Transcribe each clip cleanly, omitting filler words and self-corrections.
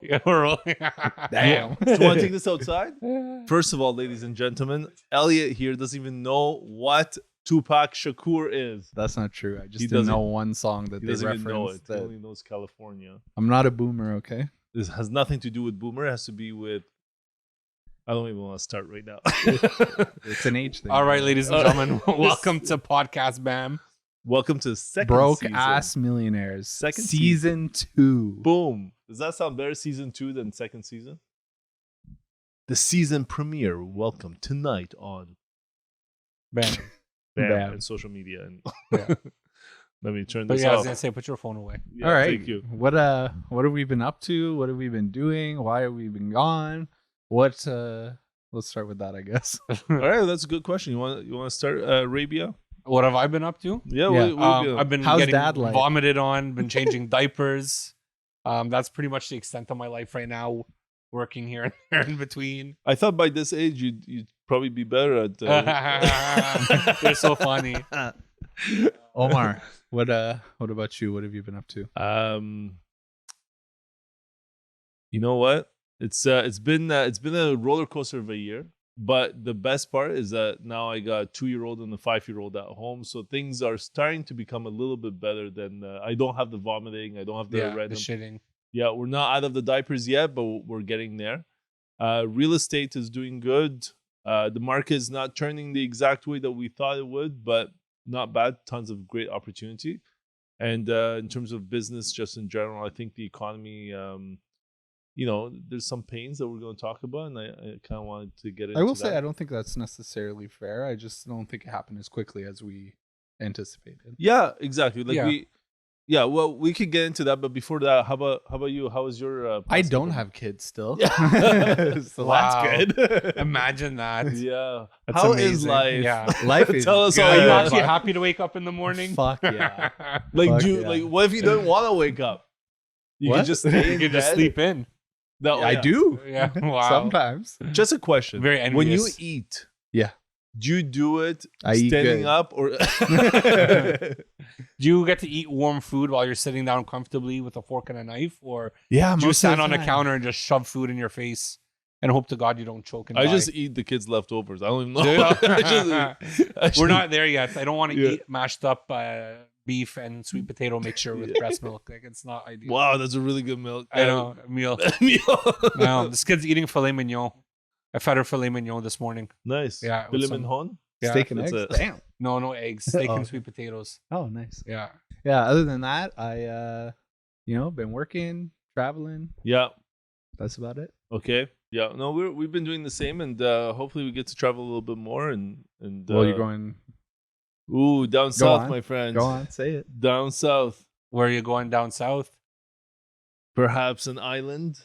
Yeah, we're rolling. Damn. Do you want to take this outside? First of all, ladies and gentlemen, Elliot here doesn't even know what Tupac Shakur is. That's not true. I just He didn't doesn't- know one song that He they doesn't even know it. referenced. He That only knows California. I'm not a boomer, okay? This has nothing to do with Boomer. It has to be with... I don't even want to start right now. It's an age thing. All right, ladies and gentlemen, welcome to Podcast BAM. Welcome to the second Broke season. Ass Millionaires. Second season 2. Boom. Does that sound better, season 2, than second season? The season premiere. Welcome tonight on BAM. Bam. and social media. And Yeah. Let me turn But this yeah, I was off. gonna say, put your phone away. Yeah, All right. Thank you. What have we been up to? What have we been doing? Why have we been gone? Let's start with that, I guess. All right, that's a good question. You want to start, Arabia? What have I been up to? Yeah. Yeah. What I've been How's getting dad life? vomited on, been changing diapers. That's pretty much the extent of my life right now. Working here and there in between. I thought by this age you'd probably be better at. You're so funny. Omar, what about you? What have you been up to? You know what? It's been a roller coaster of a year, but the best part is that now I got a 2-year-old and a 5-year-old at home, so things are starting to become a little bit better. Than I don't have the vomiting, I don't have the Yeah, the random. shitting. Yeah, we're not out of the diapers yet, but we're getting there. Real estate is doing good. The market is not turning the exact way that we thought it would, but not bad. Tons of great opportunity. And in terms of business, just in general, I think the economy, there's some pains that we're going to talk about, and I kind of wanted to get into I will that. say I don't think that's necessarily fair. I just don't think it happened as quickly as we anticipated. Yeah, exactly. Yeah. Well, we could get into that, but before that, how about you? How was your? I don't have kids still. Yeah. So Wow. that's good. Imagine that. Yeah. That's How is amazing. life? Yeah. Life is Tell us good. all Are you about actually it. happy to wake up in the morning? Fuck yeah. Like, Fuck dude, yeah. like, what if you don't want to wake up? You What? can just stay You in can just bed? sleep in. No, I yeah. do. Yeah. Wow. Sometimes. Just a question. Very When you envious. eat, Yeah. do you do it I eat standing good. up or? Do you get to eat warm food while you're sitting down comfortably with a fork and a knife, or Yeah. do you stand on a counter and just shove food in your face and hope to God you don't choke and I die? just eat the kids' leftovers. I don't even know. Do you? I just- We're not there yet. I don't want to Yeah. eat mashed up beef and sweet potato mixture with breast milk. Like, it's not ideal. Wow, that's a really good milk. I know. Meal. No, this kid's eating filet mignon. I fed her filet mignon this morning. Nice. Yeah, with Filet some- mignon. Yeah. Steak and That's eggs. it. Damn. No eggs. Steak Oh. and sweet potatoes. Oh, nice. Yeah. Yeah. Other than that, I been working, traveling. Yeah. That's about it. Okay. Yeah. No, we've been doing the same, and hopefully we get to travel a little bit more. And Well, you're going. Ooh, down south, on. my friend. Go on, say it. Down south. Where are you going down south? Perhaps an island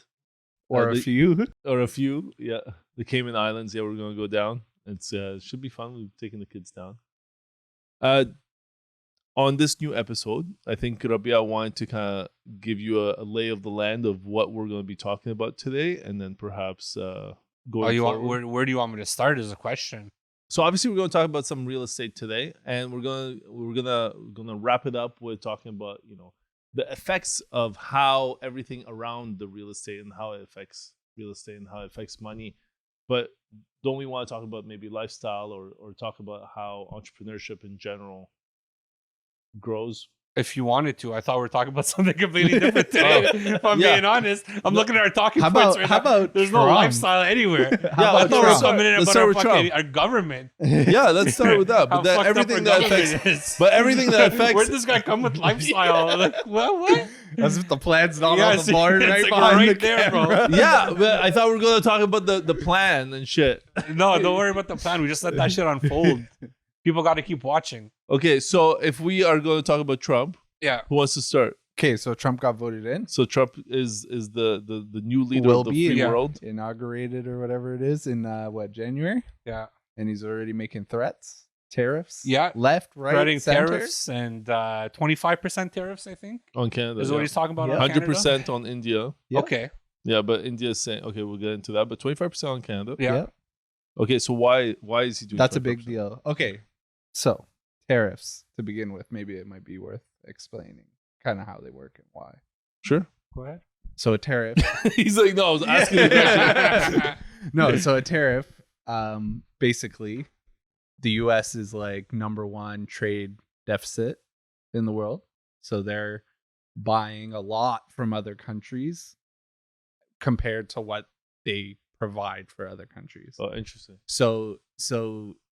Or a the- few. or a few. Yeah, the Cayman Islands. Yeah, we're gonna go down. It's should be fun. We've taken the kids down. On this new episode, I think Rabia wanted to kind of give you a lay of the land of what we're going to be talking about today, and then perhaps going forward. Where do you want me to start? Is a question. So obviously we're going to talk about some real estate today, and we're gonna wrap it up with talking about the effects of how everything around the real estate and how it affects real estate and how it affects money. But don't we want to talk about maybe lifestyle or talk about how entrepreneurship in general grows? If you wanted to, I thought we were talking about something completely different today. If I'm Yeah. being honest, I'm looking at our talking How points about- right how now. about There's no Trump? lifestyle anywhere. How I about thought we were Trump? coming in Let's about start our, with fucking, Trump. our government. Yeah, let's start with that. How But then fucked up everything our that government affects, is. but everything that affects. Where'd this guy come with lifestyle? Like, what? As if the plan's not Yeah, on the see, board it's right like behind right the there, bro. camera. Yeah, but I thought we were going to talk about the plan and shit. No, don't worry about the plan. We just let that shit unfold. People got to keep watching. Okay, so if we are going to talk about Trump, Yeah. who wants to start? Okay, so Trump got voted in. So Trump is the new leader Will of the be free yeah. world. inaugurated or whatever it is in January, Yeah. and he's already making threats, tariffs. Yeah. left, right, Threatening center. tariffs and 25% tariffs, I think, On Canada. is what he's talking about. Yeah. on Canada? 100% on India. Yeah. Okay. Yeah, but India is saying, okay, we'll get into that. But 25% on Canada. Yeah. Yeah. Okay, so why is he doing That's a big 25%? deal. Okay, so tariffs to begin with, maybe it might be worth explaining kind of how they work and why. Sure. Go ahead. So a tariff. He's like, no, I was asking the question. No, so a tariff, basically, the U.S. is like number one trade deficit in the world. So they're buying a lot from other countries compared to what they provide for other countries. Oh, interesting. So,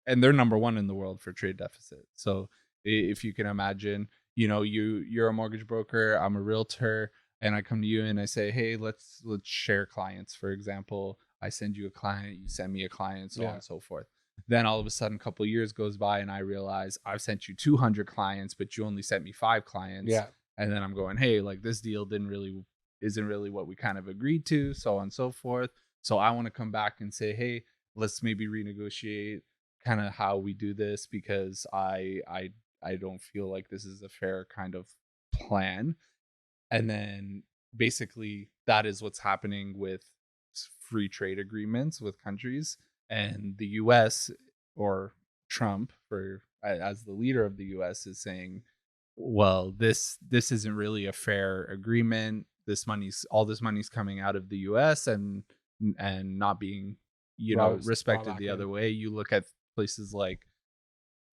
and they're number one in the world for trade deficit. So if you can imagine, you're a mortgage broker, I'm a realtor, and I come to you and I say, hey, let's share clients. For example, I send you a client, you send me a client, so on and so forth. Then all of a sudden, a couple of years goes by and I realize I've sent you 200 clients, but you only sent me 5 clients. Yeah. And then I'm going, hey, like this deal isn't really what we kind of agreed to, so on and so forth. So I want to come back and say, hey, let's maybe renegotiate kind of how we do this, because I don't feel like this is a fair kind of plan. And then basically that is what's happening with free trade agreements with countries. And the US, or Trump, as the leader of the US, is saying, well, this isn't really a fair agreement. All this money's coming out of the US and not being respected the other way. You look at places like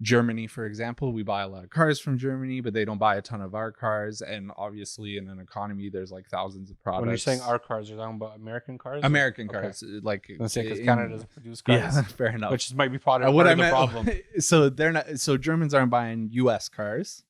Germany, for example. We buy a lot of cars from Germany, but they don't buy a ton of our cars. And obviously in an economy, there's like thousands of products. When you're saying our cars, you're talking about American cars? American cars. Like, let's say, because Canada doesn't produce cars. Yeah, fair enough. Which might be part of the problem. So they're not. So Germans aren't buying U.S. cars,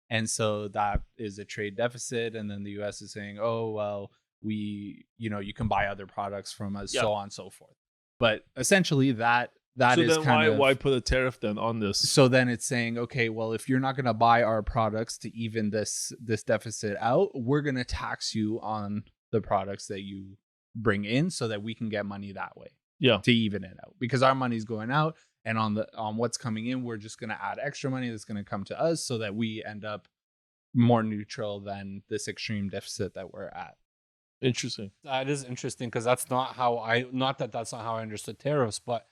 and so that is a trade deficit. And then the U.S. is saying, oh well, you can buy other products from us, so on and so forth. But essentially that so is then kind of, why put a tariff then on this? So then it's saying, okay, well, if you're not going to buy our products to even this deficit out, we're going to tax you on the products that you bring in, so that we can get money that way. Yeah. To even it out, because our money's going out, and on what's coming in, we're just going to add extra money that's going to come to us, so that we end up more neutral than this extreme deficit that we're at. Interesting. That is interesting, because that's not how that's not how I understood tariffs, but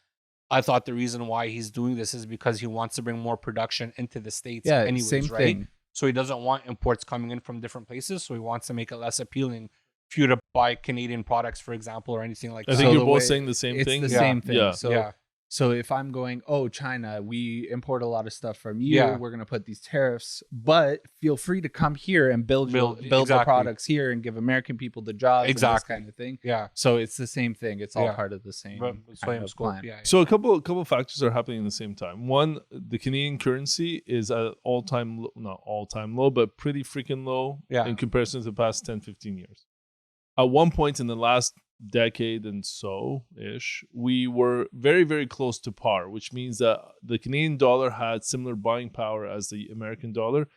I thought the reason why he's doing this is because he wants to bring more production into the States. Yeah, anyways, same right? thing. So he doesn't want imports coming in from different places. So he wants to make it less appealing for you to buy Canadian products, for example, or anything like that. I think So you're the both way- saying the same thing. It's the same thing. Yeah. So So if I'm going, oh, China, we import a lot of stuff from you. Yeah. We're going to put these tariffs, but feel free to come here and build the exactly. products here and give American people the jobs. Exactly. And this kind of thing. Yeah. So it's the same thing. It's all Yeah. part of the same, Same scope. plan. Yeah. So a couple factors are happening at the same time. One, the Canadian currency is at not all-time low, but pretty freaking low in comparison to the past 10, 15 years. At one point in the last decade and so-ish, we were very, very close to par, which means that the Canadian dollar had similar buying power as the American dollar.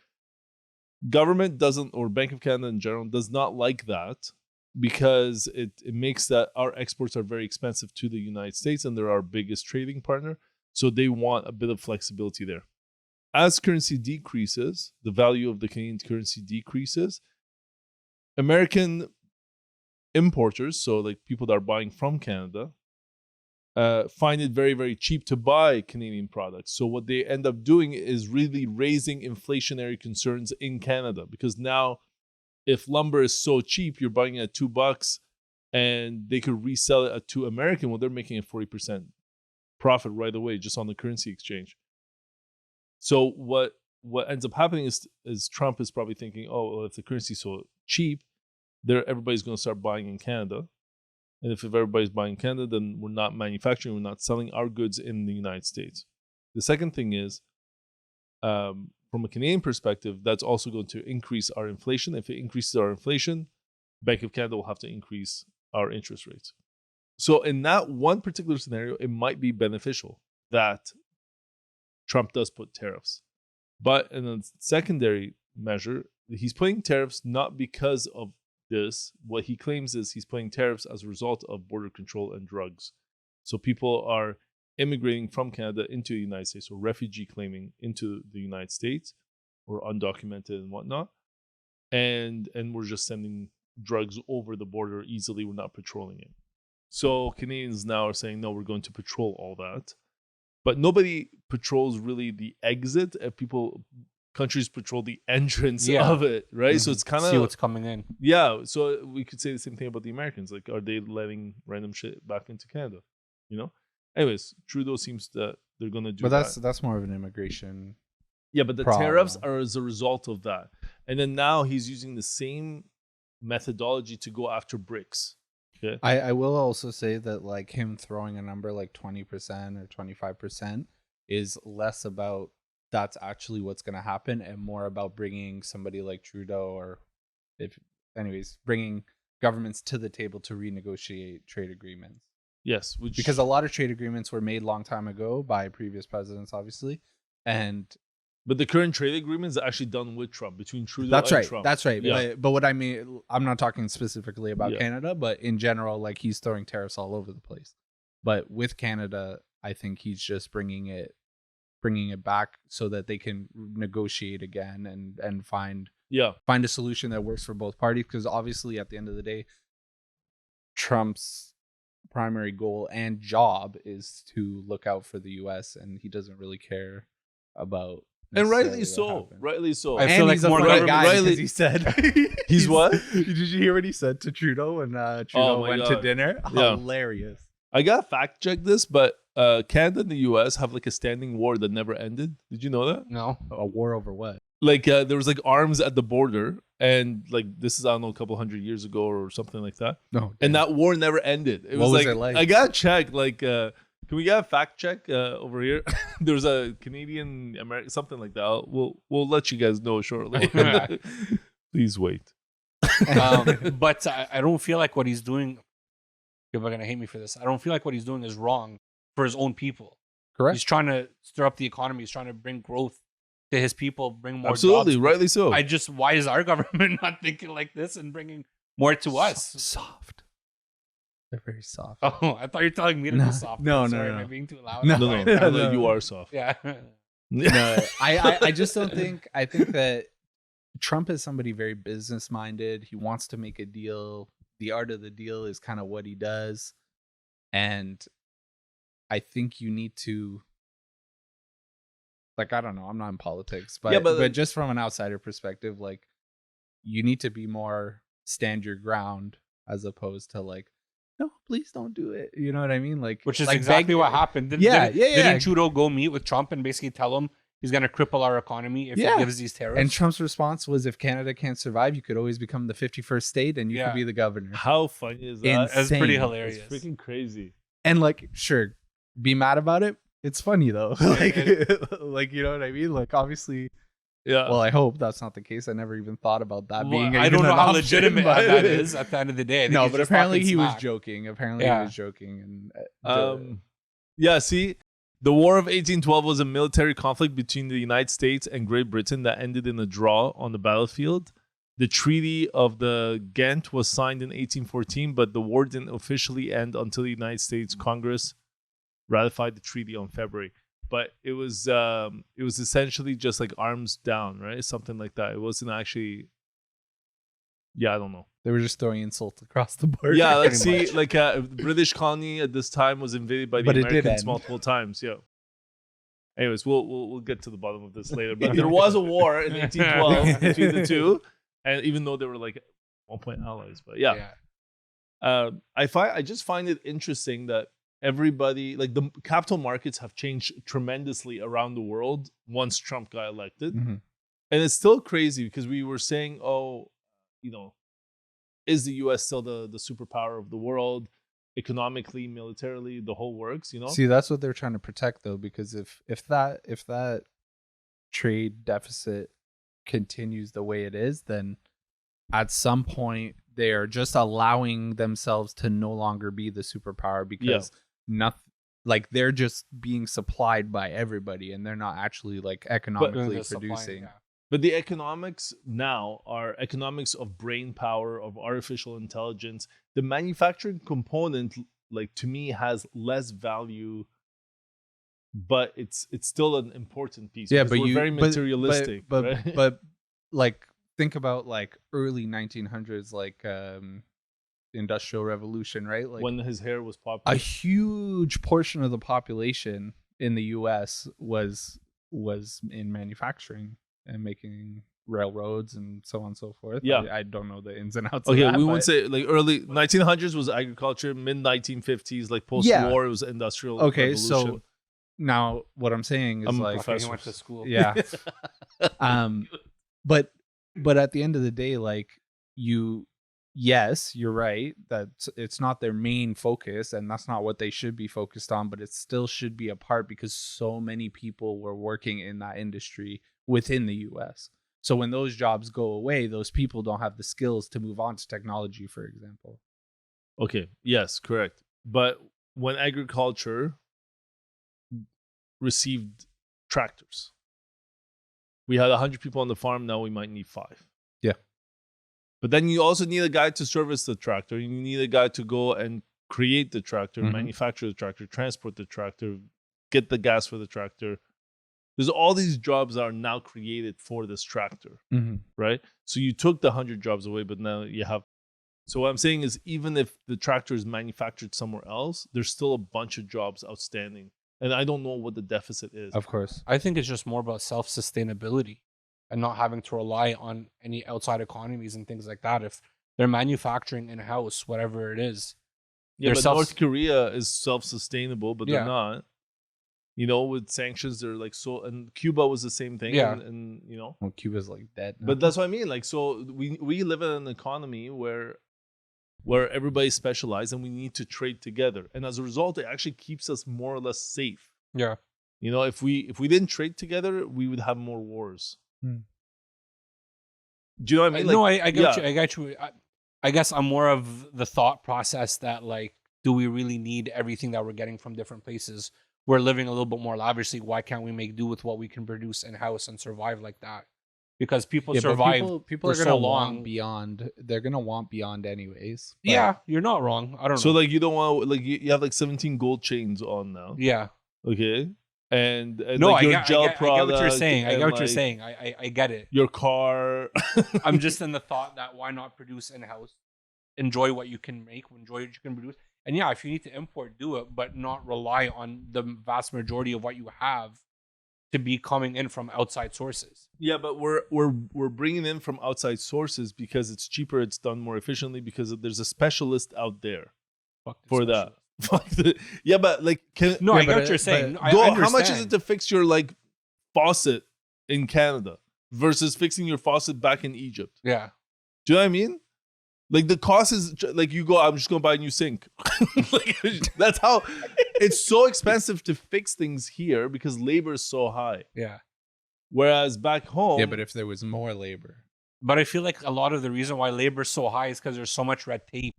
Government doesn't, or Bank of Canada in general, does not like that, because it makes that our exports are very expensive to the United States, and they're our biggest trading partner. So they want a bit of flexibility there. As currency decreases, the value of the Canadian currency decreases, American importers, so like people that are buying from Canada, find it very, very cheap to buy Canadian products. So what they end up doing is really raising inflationary concerns in Canada, because now if lumber is so cheap, you're buying it at $2 and they could resell it at $2 American, well, they're making a 40% profit right away just on the currency exchange. So what ends up happening is Trump is probably thinking, oh, well, if the currency is so cheap, everybody's going to start buying in Canada. And if everybody's buying in Canada, then we're not manufacturing, we're not selling our goods in the United States. The second thing is, from a Canadian perspective, that's also going to increase our inflation. If it increases our inflation, Bank of Canada will have to increase our interest rates. So in that one particular scenario, it might be beneficial that Trump does put tariffs. But in a secondary measure, he's putting tariffs not because of this. What he claims is he's putting tariffs as a result of border control and drugs. So people are immigrating from Canada into the United States, or refugee claiming into the United States, or undocumented and whatnot. And we're just sending drugs over the border easily. We're not patrolling it. So Canadians now are saying, no, we're going to patrol all that. But nobody patrols really the exit. People countries patrol the entrance Yeah. of it, right? So it's kind See of what's coming in. yeah. So we could say the same thing about the Americans. Like, are they letting random shit back into Canada? You know. Anyways, Trudeau seems that they're gonna do. But that. that's more of an immigration. Yeah, but the problem. tariffs are as a result of that. And then now he's using the same methodology to go after bricks. Okay. I will also say that like him throwing a number like 20% or 25% is less about that's actually what's going to happen and more about bringing somebody like Trudeau or bringing governments to the table to renegotiate trade agreements. Yes, Because a lot of trade agreements were made long time ago by previous presidents, obviously. But the current trade agreement is actually done with Trump, between Trudeau That's and right. Trump. That's right. Yeah. But what I mean, I'm not talking specifically about Yeah. Canada, but in general, like he's throwing tariffs all over the place. But with Canada, I think he's just bringing it back so that they can negotiate again and find a solution that works for both parties. Because obviously, at the end of the day, Trump's primary goal and job is to look out for the U.S. and he doesn't really care about. And rightly necessarily what so. happens. Rightly so. I feel like he's a more funny government- guy rightly- because he said He's what? Did you hear what he said to Trudeau when Trudeau Oh my went to God. dinner? Yeah. Hilarious. I got to fact check this, but Canada and the US have like a standing war that never ended. Did you know that? No. A war over what? Like there was like arms at the border, and like this is, I don't know, a couple hundred years ago or something like that. No. And that war never ended. It What was was it like? I got to check. Like, can we get a fact check over here? There's a Canadian American something like that. We'll let you guys know shortly. Please wait. But I don't feel like what he's doing. People are gonna hate me for this. I don't feel like what he's doing is wrong for his own people. Correct. He's trying to stir up the economy. He's trying to bring growth to his people, bring more Absolutely, jobs. rightly so. Why is our government not thinking like this and bringing more to us? Soft. They're very soft. Oh, I thought you were telling me to No, be soft. no, Sorry, no. am I being too loud? No. no, No. no, you are soft. Yeah. No, I just don't think. I think that Trump is somebody very business minded. He wants to make a deal. The art of the deal is kind of what he does, and I think you need to. Like, I don't know. I'm not in politics, but Yeah, but just from an outsider perspective, like you need to be more stand your ground as opposed to like, no, please don't do it. You know what I mean? Like, Which is like exactly what happened. Yeah. Didn't Trudeau go meet with Trump and basically tell him he's going to cripple our economy if he gives these tariffs? And Trump's response was, if Canada can't survive, you could always become the 51st state and you Yeah. could be the governor. How funny is that? Insane. That's pretty It's hilarious. freaking crazy. And like, sure, be mad about it. It's funny though. like, like, you know what I mean? Like, obviously, Yeah. well, I hope that's not the case. I never even thought about that being. I even don't know an how option, legitimate but- that is at the end of the day. I think No, he's but just apparently talking he was smack. joking. Apparently Yeah. he was joking. Yeah, see, the War of 1812 was a military conflict between the United States and Great Britain that ended in a draw on the battlefield. The Treaty of the Ghent was signed in 1814, but the war didn't officially end until the United States Congress ratified the treaty on February. But it was essentially just like arms down, right? Something like that. It wasn't actually. Yeah, I don't know. They were just throwing insults across the board. Yeah, let's pretty see. much. Like the British colony at this time was invaded by the But it did Americans end. multiple times. Yeah. Anyways, we'll get to the bottom of this later. But there was a war in 1812 between the two, and even though they were like 1 point allies, but yeah. I just find it interesting that everybody, like the capital markets, have changed tremendously around the world once Trump got elected, Mhm. and it's still crazy because we were saying, oh, you know, is the U.S. still the superpower of the world, economically, militarily, the whole works, you know? See, that's what they're trying to protect though, because if that trade deficit continues the way it is, then at some point they are just allowing themselves to no longer be the superpower because nothing, like they're just being supplied by everybody and they're not actually like economically Doing the supplying, producing. yeah. But the economics now are economics of brain power, of artificial intelligence. The manufacturing component, like to me, has less value, but it's still an important piece. Yeah, because but we're very materialistic. but right? but like think about like early 1900s, like industrial revolution, right? Like when his hair was a popular, huge portion of the population in the US was in manufacturing. and making railroads and so on and so forth. Yeah. I don't know the ins and outs Okay, of that. we but would say like early 1900s was agriculture, mid 1950s, like post-war, it was industrial okay, revolution. so now what I'm saying is I'm a like, professor. He went to school. yeah. But at the end of the day, like yes, you're right that it's not their main focus, and that's not what they should be focused on, but it still should be a part because so many people were working in that industry within the US. So when those jobs go away, those people don't have the skills to move on to technology, for example. Okay, yes, correct. But when agriculture received tractors, we had 100 people on the farm, now we might need 5. Yeah. But then you also need a guy to service the tractor. You need a guy to go and create the tractor, manufacture the tractor, transport the tractor, get the gas for the tractor. There's all these jobs that are now created for this tractor, right? So you took the 100 jobs away, but now you have. So what I'm saying is, even if the tractor is manufactured somewhere else, there's still a bunch of jobs outstanding. And I don't know what the deficit is. Of course. I think it's just more about self-sustainability and not having to rely on any outside economies and things like that. If they're manufacturing in-house, whatever it is. Yeah, but North Korea is self-sustainable, but they're Yeah. not. You know, with sanctions, they're like so, and Cuba was the same thing. Yeah. And you know, Well, Cuba's like dead now. but that's what I mean. Like, so we live in an economy where everybody's specialized and we need to trade together. And as a result, it actually keeps us more or less safe. Yeah. You know, if we didn't trade together, we would have more wars. Do you know what I mean? No, I get you. I got you. I guess I'm more of the thought process that, like, do we really need everything that we're getting from different places? We're living a little bit more lavishly. Why can't we make do with what we can produce in-house and survive like that? Because people survive people are for gonna so long. want beyond. They're gonna want beyond anyways. But Yeah, you're not wrong. I don't know. So like you don't want like you have like 17 gold chains on now. Yeah. Okay. And No, like I your get gel what you're product saying. I and, get what you're like, saying. I get it. Your car. I'm just in the thought that why not produce in-house? Enjoy what you can make, enjoy what you can produce. And yeah, if you need to import, do it, but not rely on the vast majority of what you have to be coming in from outside sources. Yeah, but we're bringing in from outside sources because it's cheaper, it's done more efficiently because there's a specialist out there for that. Yeah, but like No, I get what you're saying. I how much is understand. it to fix your like faucet in Canada versus fixing your faucet back in Egypt? Yeah. Do you know what I mean? Like the cost is like you go, I'm just gonna buy a new sink. Like, that's how it's so expensive to fix things here because labor is so high. Yeah. Whereas back home, yeah, but if there was more labor, But I feel like a lot of the reason why labor is so high is because there's so much red tape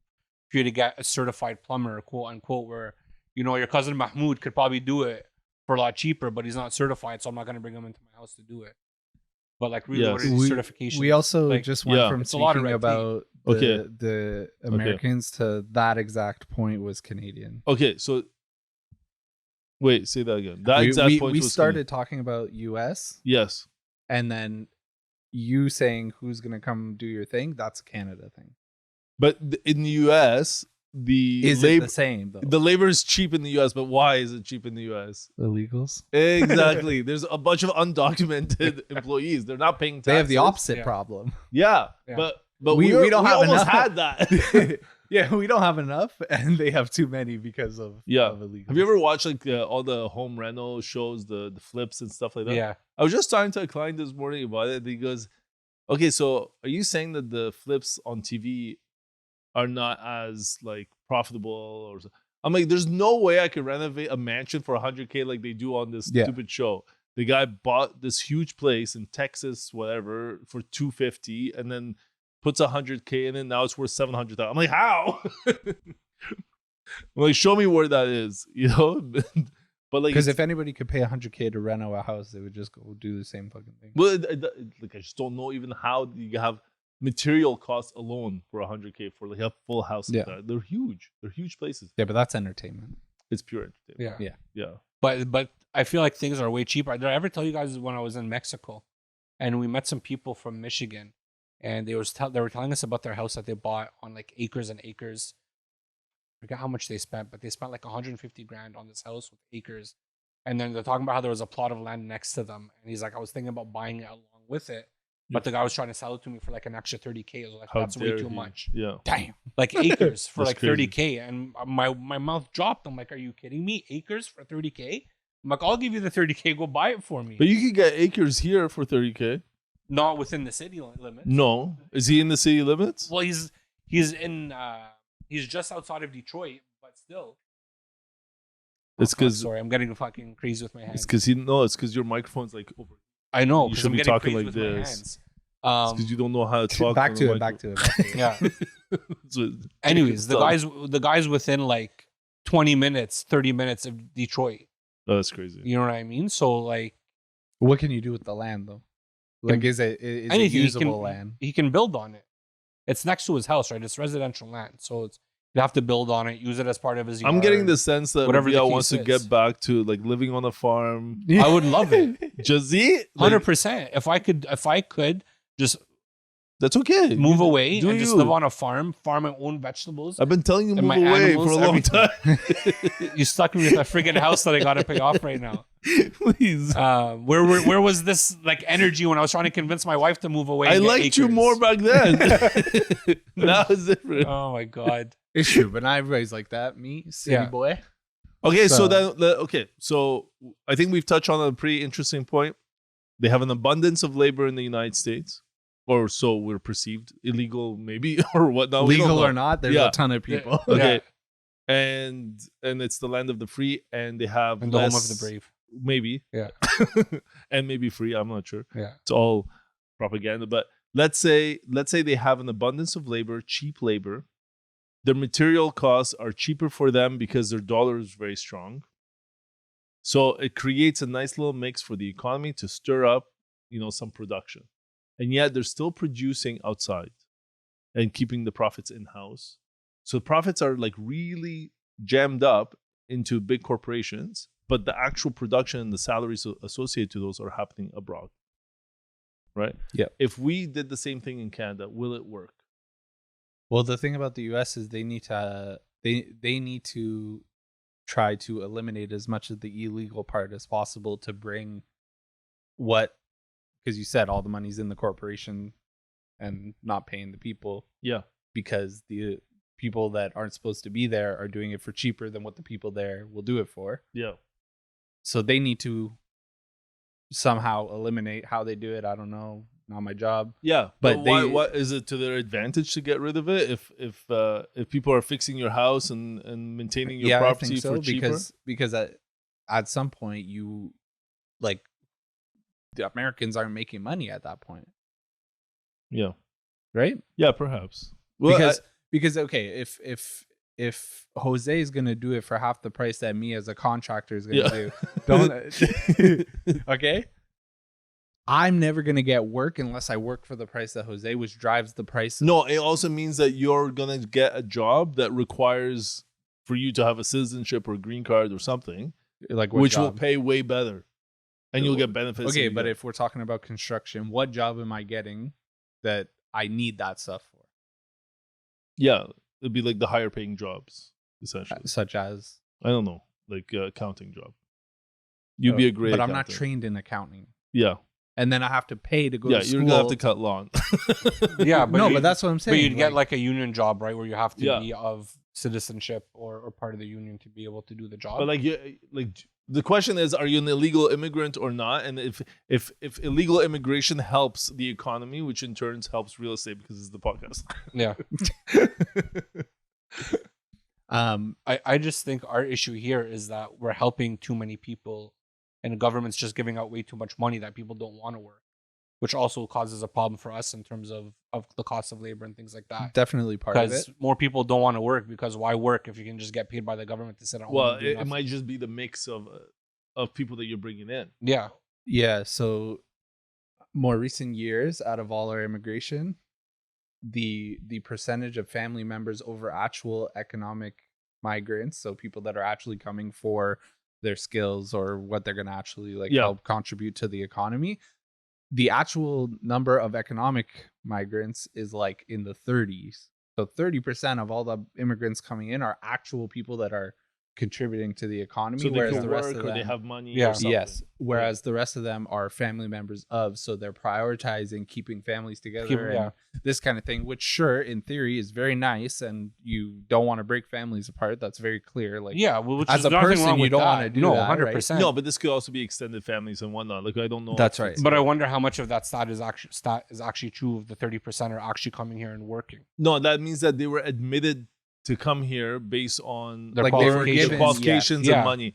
for you to get a certified plumber, quote unquote, where, you know, your cousin Mahmoud could probably do it for a lot cheaper, but he's not certified, so I'm not going to bring him into my house to do it. But like, really, what are these certifications? we also Like, just went from it's a lot of speaking red about tape. the Americans to that exact point was Canadian. okay, so wait, say that again. That exact point we was started talking about US, yes. and then you saying who's gonna come do your thing. That's a Canada thing. But in the US, the Is it the same though? the labor is cheap in the US, but why is it cheap in the US? Illegals. Exactly. There's a bunch of undocumented employees. They're not paying taxes. They have the opposite Yeah. problem. Yeah, Yeah. but We don't have almost enough. had that. Yeah, we don't have enough, and they have too many because of of illegals. Have you ever watched like all the home rental shows, the flips and stuff like that? Yeah. I was just talking to a client this morning about it. And he goes, "Okay, so are you saying that the flips on TV are not as like profitable?" Or I'm like, "There's no way I could renovate a mansion for $100K like they do on this stupid show." The guy bought this huge place in Texas, whatever, for $250, and then puts $100K in it. Now it's worth $700,000. I'm like, how? I'm like, show me where that is, you know? But like, Because if anybody could pay $100K to reno a house, they would just go do the same fucking thing. well, like I just don't know even how you have material costs alone for $100K for like a full house. Like that. They're huge. They're huge places. Yeah, but that's entertainment. It's pure entertainment. Yeah. Yeah. Yeah. But I feel like things are way cheaper. Did I ever tell you guys when I was in Mexico and we met some people from Michigan and they were telling us about their house that they bought on like acres and acres. I forget how much they spent, but they spent like 150 grand on this house with acres. And then they're talking about how there was a plot of land next to them. And he's like, I was thinking about buying it along with it. But the guy was trying to sell it to me for like an extra 30K. I was like, How that's way dare too he? much. Yeah. Damn. Like acres for That's like crazy. 30K. And my mouth dropped. I'm like, are you kidding me? Acres for 30K? I'm like, I'll give you the 30K. Go buy it for me. But you could get acres here for 30K. Not within the city limits. No. Is he in the city limits? Well, he's in he's just outside of Detroit, but still. It's fuck, because sorry, I'm getting fucking crazy with my hands. it's because it's because your microphone's like over. I know You because should I'm be getting talking crazy like with my this. hands. It's because you don't know how to talk. back on to the it. Back micro- to it. Yeah. So, Anyways, the it's guy's within like 20 minutes, 30 minutes of Detroit. Oh, that's crazy. You know what I mean? So like What can you do with the land though? Like, is it anything usable land? He can build on it. It's next to his house, right? It's residential land, so you have to build on it, use it as part of his yard. I'm getting the sense that whatever the Rabia case wants to is. get back to like living on a farm. I would love it. Jazzy, like, 100%. If I could just that's okay. move You away do and just you. live on a farm my own vegetables. I've been telling you to and move my away for animals, a long everything. time. You stuck me with a friggin' house that I got to pay off right now. Please. Where was this like energy when I was trying to convince my wife to move away? I and get liked you acres? more back then. Now it's different. Oh my god. It's true, but not everybody's like that. Me, city Yeah. boy. Okay, so So- then so I think we've touched on a pretty interesting point. They have an abundance of labor in the United States, or so we're perceived. Illegal, maybe, or whatnot. We don't Legal know. or not, there's Yeah. a ton of people. Yeah. Okay. And it's the land of the free, and they have And the home of less- the brave. maybe, Yeah. and maybe free. I'm not sure. Yeah. It's all propaganda. But let's say they have an abundance of labor, cheap labor. Their material costs are cheaper for them because their dollar is very strong. So it creates a nice little mix for the economy to stir up, some production. And yet they're still producing outside and keeping the profits in-house. So profits are like really jammed up into big corporations, but the actual production and the salaries associated to those are happening abroad. Right? Yeah. If we did the same thing in Canada, will it work? Well, the thing about the US is they need to try to eliminate as much of the illegal part as possible to bring because you said all the money's in the corporation and not paying the people Yeah. because the people that aren't supposed to be there are doing it for cheaper than what the people there will do it for. Yeah. So they need to somehow eliminate how they do it. I don't know. Not my job. Yeah, But but why? they- What is it to their advantage to get rid of it? If people are fixing your house and maintaining your property for cheaper, because at some point you like the Americans aren't making money at that point, yeah, right? yeah, perhaps. Well, Because okay, if Jose is gonna do it for half the price that me as a contractor is gonna do, don't okay. I'm never gonna get work unless I work for the price that Jose, which drives the price. no, it also means that you're gonna get a job that requires for you to have a citizenship or green card or something, Like what which will job? pay way better, and you'll get benefits. Okay, that you but get. if we're talking about construction, what job am I getting that I need that stuff for? yeah, it'd be like the higher paying jobs, essentially. Such as I don't know, like accounting job. You'd be a great. but I'm not accountant. trained in accounting, Yeah, and then I have to pay to go yeah, to school. you're gonna have to cut lawn. Yeah, but no, you- but that's what I'm saying. But you'd get like a union job, right, where you have to Yeah. be of citizenship or part of the union to be able to do the job. But the question is, are you an illegal immigrant or not? And if illegal immigration helps the economy, which in turn helps real estate because it's the podcast. yeah, I just think our issue here is that we're helping too many people, and the government's just giving out way too much money that people don't want to work, which also causes a problem for us in terms of the cost of labor and things like that. definitely part of Because it. more people don't want to work, because why work if you can just get paid by the government to sit at home? Well, and do it nothing? might just be the mix of people that you're bringing in. Yeah, Yeah. So more recent years, out of all our immigration, the percentage of family members over actual economic migrants, so people that are actually coming for their skills or what they're going to actually Yeah. help contribute to the economy, the actual number of economic migrants is like in the 30s. So 30% of all the immigrants coming in are actual people that are contributing to the economy, So they whereas can the rest work of or them, they have money. Yeah. Or something. yes, whereas the rest of them are family members of, so they're prioritizing keeping families together and this kind of thing, which sure in theory is very nice, and you don't want to break families apart. That's very clear. Like, Yeah, well, which as is a nothing person, wrong you with don't that. wanna do no, that, 100%. No, but this could also be extended families and whatnot. Like I don't know. That's if right. it's- But I wonder how much of that stat is actually true of the 30% are actually coming here and working. No, that means that they were admitted to come here based on Their like they were qualifications. given qualifications Yeah. and money,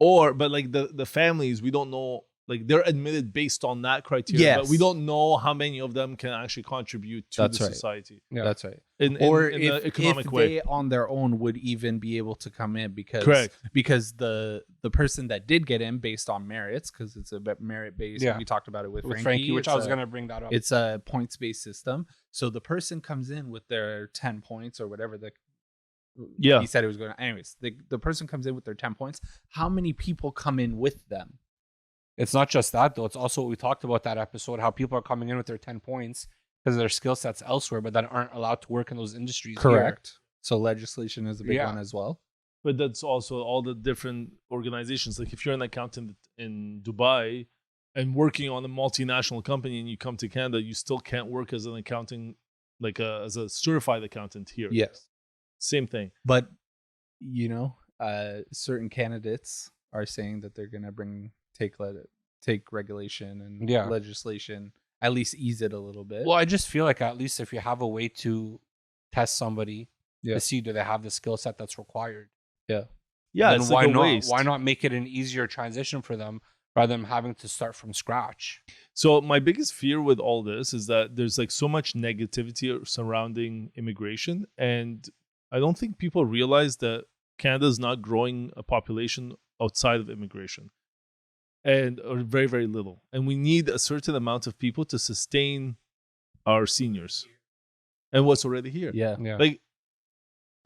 but like the families, we don't know. Like they're admitted based on that criteria, but Yes. we don't know how many of them can actually contribute to That's the right. society Yeah. That's right. in Or in if, the economic if way. they on their own would even be able to come in, because Correct. because the person that did get in based on merits, because it's a merit based. Yeah. We talked about it with With Frankie, Frankie, which it's I was a- going to bring that up. It's a points based system. So the person comes in with their 10 points or whatever Yeah. he said it was going to. Anyways, the person comes in with their 10 points. How many people come in with them? It's not just that, though. It's also what we talked about that episode, how people are coming in with their 10 points because of their skill sets elsewhere, but that aren't allowed to work in those industries here. Correct. So legislation is a big Yeah. one as well. But that's also all the different organizations. Like if you're an accountant in Dubai and working on a multinational company and you come to Canada, you still can't work as an accounting, like as a certified accountant here. Yes. Same thing. But, certain candidates are saying that they're going to take regulation and Yeah. legislation, at least ease it a little bit. Well, I just feel like at least if you have a way to test somebody Yeah. to see do they have the skill set that's required, Yeah, then it's why like a not? waste. Why not make it an easier transition for them rather than having to start from scratch? So my biggest fear with all this is that there's like so much negativity surrounding immigration, and I don't think people realize that Canada is not growing a population outside of immigration, or very, very little. And we need a certain amount of people to sustain our seniors and what's already here. yeah. Yeah. Like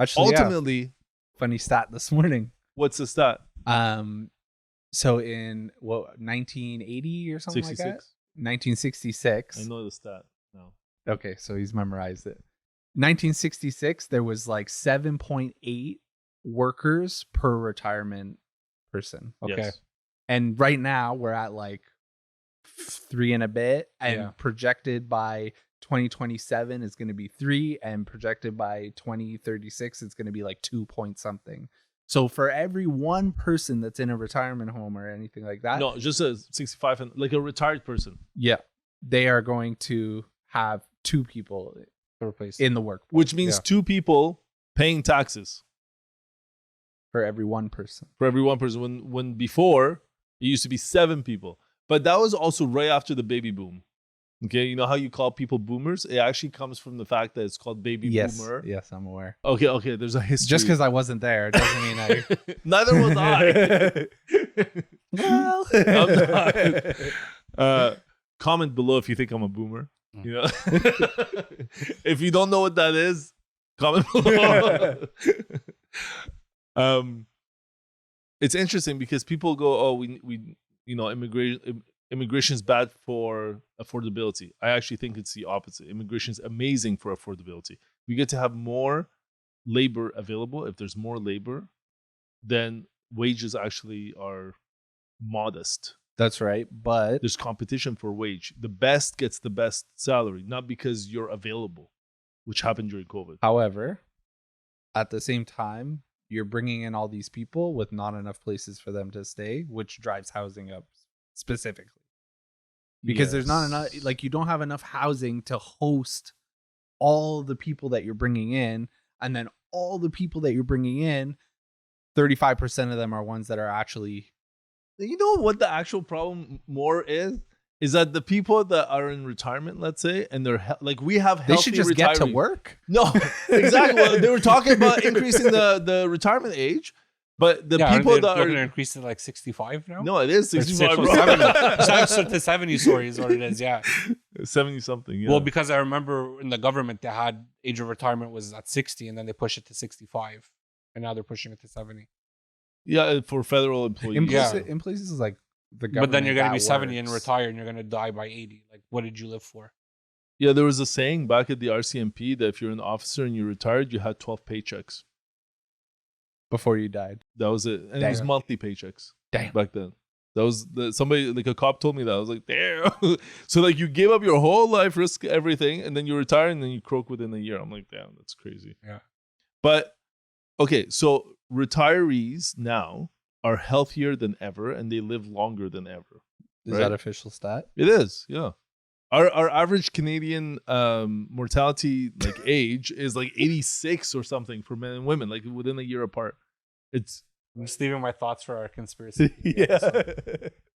Actually, ultimately, funny stat this morning. what's the stat? So in 1980 or something like that? 66. 1966. I know the stat now. Okay, so he's memorized it. 1966, there was like 7.8 workers per retirement person. Okay. Yes. And right now we're at like 3 and a bit, and Yeah. projected by 2027 is going to be 3, and projected by 2036 it's going to be like 2 point something. So for every one person that's in a retirement home or anything like that, No, just a 65 and like a retired person. yeah, they are going to have 2 people To replace in the workforce Which means Yeah. 2 people paying taxes for every one person. for every one person. When before it used to be 7 people, but that was also right after the baby boom. Okay, you know how you call people boomers? It actually comes from the fact that it's called baby boomer. Yes, I'm aware. Okay. There's a history. Just because I wasn't there doesn't mean I. Neither was I. Well, I'm not. Comment below if you think I'm a boomer. You know, if you don't know what that is, comment below. It's interesting because people go, "Oh, we immigration is bad for affordability." I actually think it's the opposite. Immigration is amazing for affordability. We get to have more labor available. If there's more labor, then wages actually are modest. that's right. But There's competition for wage. The best gets the best salary, not because you're available, which happened during COVID. however, at the same time, you're bringing in all these people with not enough places for them to stay, which drives housing up specifically. Because there's not enough, like you don't have enough housing to host all the people that you're bringing in, and then all the people that you're bringing in, 35% of them are ones that are actually. You know what the actual problem more is that the people that are in retirement, let's say, and they're like we have They healthy should just get to retirees. work. No, exactly. Well, they were talking about increasing the retirement age, but the people that looking to are increase it to like 65 now. no, it is Or 65, or bro. 70. To 70, sorry, is what it is. Yeah. 70 something. Yeah. Well, because I remember in the government they had age of retirement was at 60, and then they pushed it to 65, and now they're pushing it to 70. yeah, for federal employees. In places like the government, But then you're gonna be that 70 and works. retire, and you're gonna die by 80. Like, what did you live for? Yeah, there was a saying back at the RCMP that if you're an officer and you retired, you had 12 paychecks. before you died. That was it. And it was Damn. monthly paychecks Damn. back then. That was somebody, like a cop told me that. I was like, damn. So like you gave up your whole life, risk everything, and then you retire and then you croak within a year. I'm like, damn, that's crazy. Yeah. But okay, so retirees now are healthier than ever and they live longer than ever. Is Right? that official stat? It is, yeah. Our average Canadian mortality like age is like 86 or something for men and women, like within a year apart. It's I'm just leaving my thoughts for our conspiracy. yeah.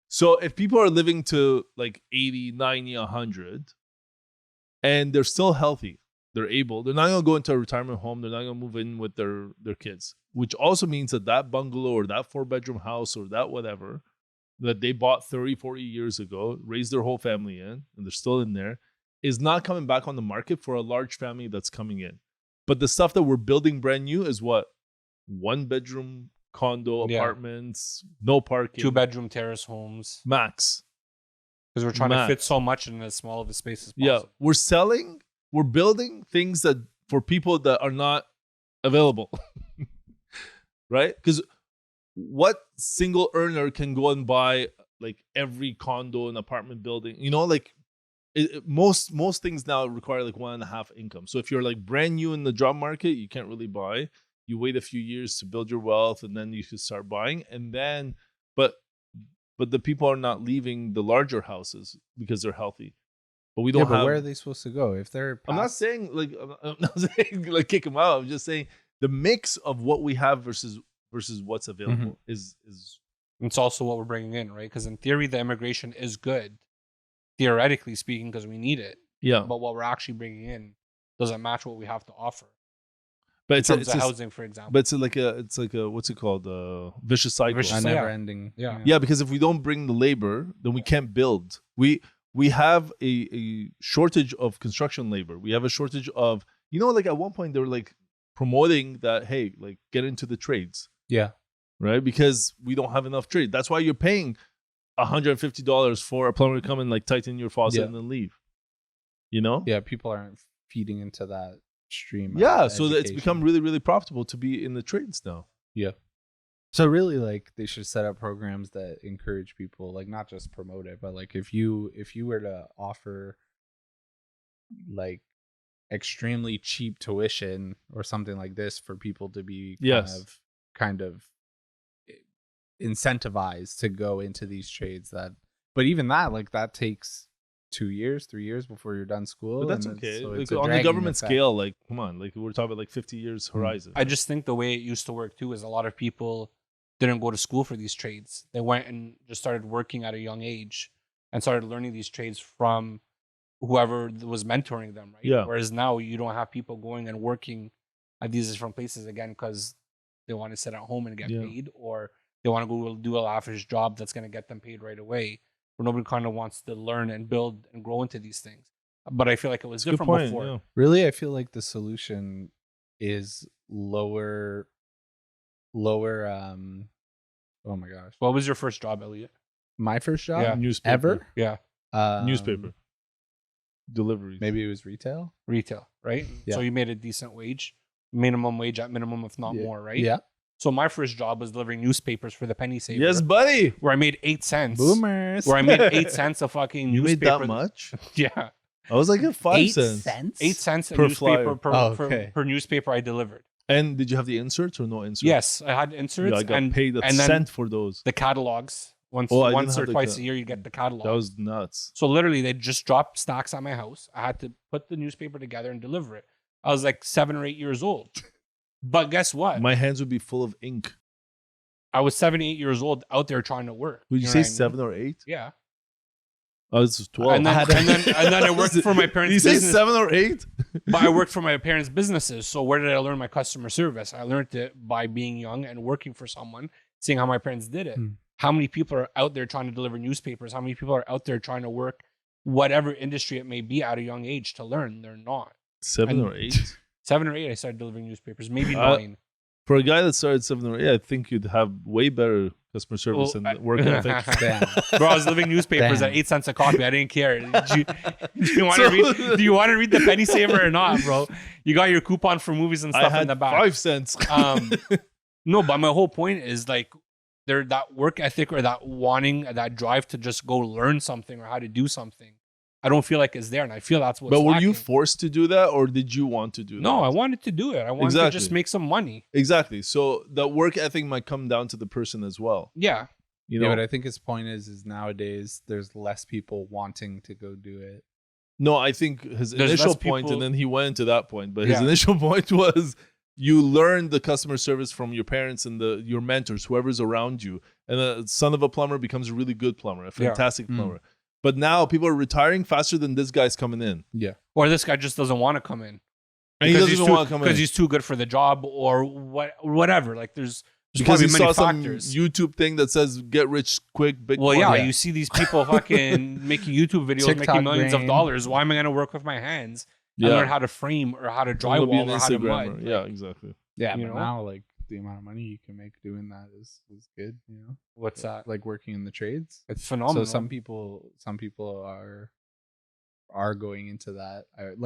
So if people are living to like 80, 90, 100 and they're still healthy, they're not going to go into a retirement home. They're not going to move in with their kids, which also means that bungalow or that 4-bedroom house or that whatever that they bought 30, 40 years ago, raised their whole family in, and they're still in there, is not coming back on the market for a large family that's coming in. But the stuff that we're building brand new is what? 1-bedroom condo apartments, no parking. 2-bedroom terrace homes. Max. Because we're trying Max. to fit so much in as small of a space as possible. Yeah. We're building things that for people that are not available. Right? Because what single earner can go and buy like every condo and apartment building? You know, like most things now require like 1.5 income. So if you're like brand new in the job market, you can't really buy. You wait a few years to build your wealth and then you should start buying. And then, but the people are not leaving the larger houses because they're healthy. But we don't have. Where are they supposed to go if they're? I'm not saying like kick them out. I'm just saying the mix of what we have versus what's available is. It's also what we're bringing in, right? Because in theory, the immigration is good, theoretically speaking, because we need it. Yeah. But what we're actually bringing in doesn't match what we have to offer. But in terms of housing, for example. But it's like a what's it called? Vicious cycle. A never ending. Yeah. Yeah, because if we don't bring the labor, then we can't build. We have a shortage of construction labor. We have a shortage of, like at one point they were like promoting that, hey, like get into the trades. Yeah. Right? Because we don't have enough trade. That's why you're paying $150 for a plumber to come and like tighten your faucet and then leave. Yeah, people aren't feeding into that stream. Yeah, so it's become really, really profitable to be in the trades now. Yeah. So really, like, they should set up programs that encourage people, like, not just promote it, but like if you were to offer like extremely cheap tuition or something like this for people to be kind of incentivized to go into these trades, but even that takes 2 years, 3 years before you're done school. But that's okay. So like, on the government scale, like, come on, like we're talking about like 50 years horizon. I just think the way it used to work too is a lot of people didn't go to school for these trades. They went and just started working at a young age and started learning these trades from whoever was mentoring them, right? Yeah. Whereas now you don't have people going and working at these different places again because they want to sit at home and get paid, or they want to go do a lavish job that's going to get them paid right away, where nobody kind of wants to learn and build and grow into these things. But I feel like it was different before. Yeah. Really, I feel like the solution is lower oh my gosh. What was your first job, Elliot? My first job? Yeah. Newspaper. Ever? Yeah. Newspaper. Deliveries. Maybe it was retail? Retail, right? Yeah. So you made a decent wage, minimum wage at minimum, if not more, right? Yeah. So my first job was delivering newspapers for the penny saver. Yes, buddy. Where I made 8 cents. Boomers. Where I made 8 cents a fucking You made newspaper. that much? Yeah. I was like at 5 8 cents. cents? 8 cents a Per newspaper flyer. per newspaper I delivered. And did you have the inserts or no inserts? Yes, I had inserts. Yeah, I got and, paid a and then cent for those. the catalogs. Once I or didn't have twice a year, you get the catalog. That was nuts. So literally, they just dropped stacks at my house. I had to put the newspaper together and deliver it. I was like 7 or 8 years old. But guess what? My hands would be full of ink. I was 7, 8 years old out there trying to work. Would you know say what I mean? 7 or 8? Yeah. I was 12. And then I worked for my parents' Did you say business. 7 or 8? But I worked for my parents' businesses. So where did I learn my customer service? I learned it by being young and working for someone, seeing how my parents did it. How many people are out there trying to deliver newspapers? How many people are out there trying to work whatever industry it may be at a young age to learn? They're not. 7 or 8? 7 or 8, I started delivering newspapers. Maybe 9. For a guy that started 7 or 8, I think you'd have way better customer service and work ethic. Bro, I was delivering newspapers at 8 cents a copy. I didn't care. Do you want to read the penny saver or not, bro? You got your coupon for movies and stuff in the back. 5 cents. No, but my whole point is like there that work ethic or that wanting, that drive to just go learn something or how to do something. I don't feel like it's there, and I feel that's what's But were you lacking. forced to do that, or did you want to do that? No, I wanted to do it. I wanted to just Exactly. make some money. Exactly. So the work ethic might come down to the person as well. Yeah. You know, Yeah, but I think his point is nowadays there's less people wanting to go do it. no, I think his There's initial less point, people- and then he went into that point. But his Yeah. initial point was you learn the customer service from your parents and your mentors, whoever's around you. And the son of a plumber becomes a really good plumber, a fantastic Mm. plumber. But now people are retiring faster than this guy's coming in. Yeah. Or this guy just doesn't want to come in. And he Because doesn't he's even too- want to come in. Because he's too good for the job or whatever. Like there's Because probably he many saw factors. some YouTube thing that says get rich quick, big Well, money. yeah, you see these people fucking making YouTube videos, TikTok making millions of brain. dollars. Why am I going to work with my hands and learn how to frame or how to I'm gonna be an drywall or how to Instagrammer. mud? Yeah, Like, exactly. Yeah, You but know? now like the amount of money you can make doing that is good, you know? what's that? Like working in the trades. It's phenomenal. So some people are going into that.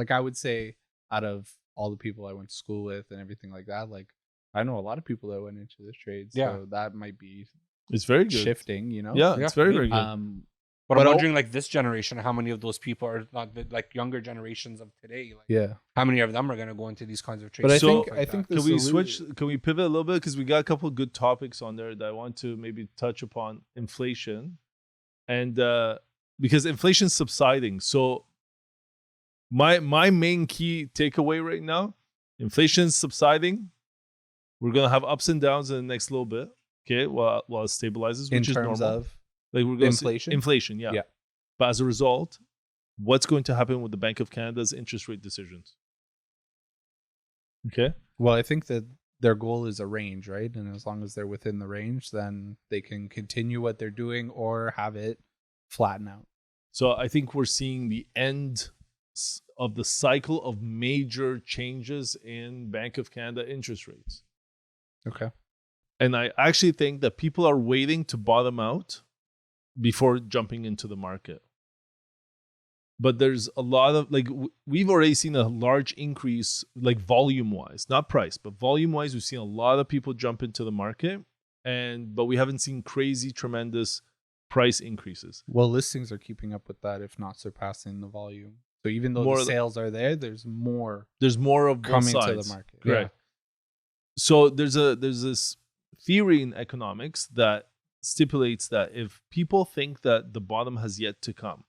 I would say out of all the people I went to school with and everything like that, like I know a lot of people that went into this trade. So Yeah. that might be It's very good. shifting, you know? Yeah, Yeah. it's very, very good. But But I'm I'll- wondering, like this generation, how many of those people are not the, like younger generations of today? Like, Yeah. how many of them are going to go into these kinds of trades? But I So- think like I that? think Can the we solu- switch? Can we pivot a little bit? Because we got a couple of good topics on there that I want to maybe touch upon. Inflation. And because inflation's subsiding. So my main key takeaway right now, inflation's subsiding. We're going to have ups and downs in the next little bit. Okay, while it stabilizes, in which is terms normal. of Like we're going inflation? inflation, yeah. Yeah. But as a result, what's going to happen with the Bank of Canada's interest rate decisions? Okay. well, I think that their goal is a range, right? And as long as they're within the range, then they can continue what they're doing or have it flatten out. So I think we're seeing the end of the cycle of major changes in Bank of Canada interest rates. Okay. And I actually think that people are waiting to bottom out before jumping into the market. But there's a lot of, like, we've already seen a large increase, like volume wise, not price, but volume wise, we've seen a lot of people jump into the market. But we haven't seen crazy, tremendous price increases. Well, listings are keeping up with that, if not surpassing the volume. So even though More the or le- sales are there, there's more There's more of both coming to sides. the market. Correct. So there's this theory in economics that stipulates that if people think that the bottom has yet to come,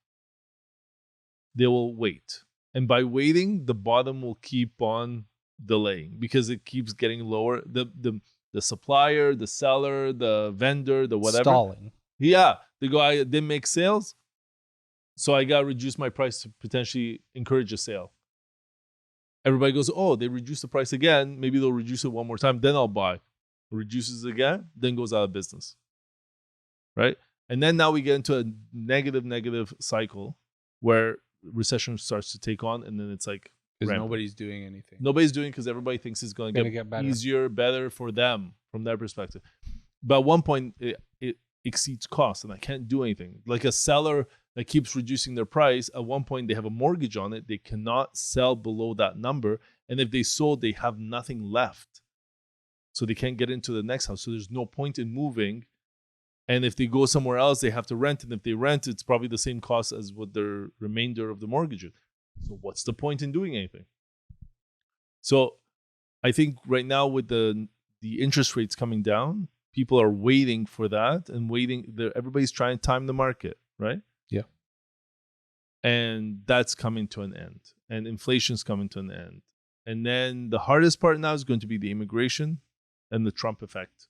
they will wait. And by waiting, the bottom will keep on delaying because it keeps getting lower. The supplier, the seller, the vendor, the whatever. Stalling. Yeah. They go, I didn't make sales, so I got to reduce my price to potentially encourage a sale. Everybody goes, oh, they reduced the price again. Maybe they'll reduce it one more time. Then I'll buy. Reduces again, then goes out of business. Right? And then now we get into a negative cycle where recession starts to take on. And then it's like, Because rampant. nobody's doing anything. Nobody's doing because everybody thinks it's going to Gonna get get better. easier, better for them from their perspective. But at one point, it exceeds cost and I can't do anything. Like a seller that keeps reducing their price, at one point they have a mortgage on it. They cannot sell below that number. And if they sold, they have nothing left. So they can't get into the next house. So there's no point in moving. And if they go somewhere else, they have to rent. And if they rent, it's probably the same cost as what their remainder of the mortgage is. So what's the point in doing anything? So I think right now with the interest rates coming down, people are waiting for that and waiting. Everybody's trying to time the market, right? Yeah. And that's coming to an end. And inflation's coming to an end. And then the hardest part now is going to be the immigration and the Trump effect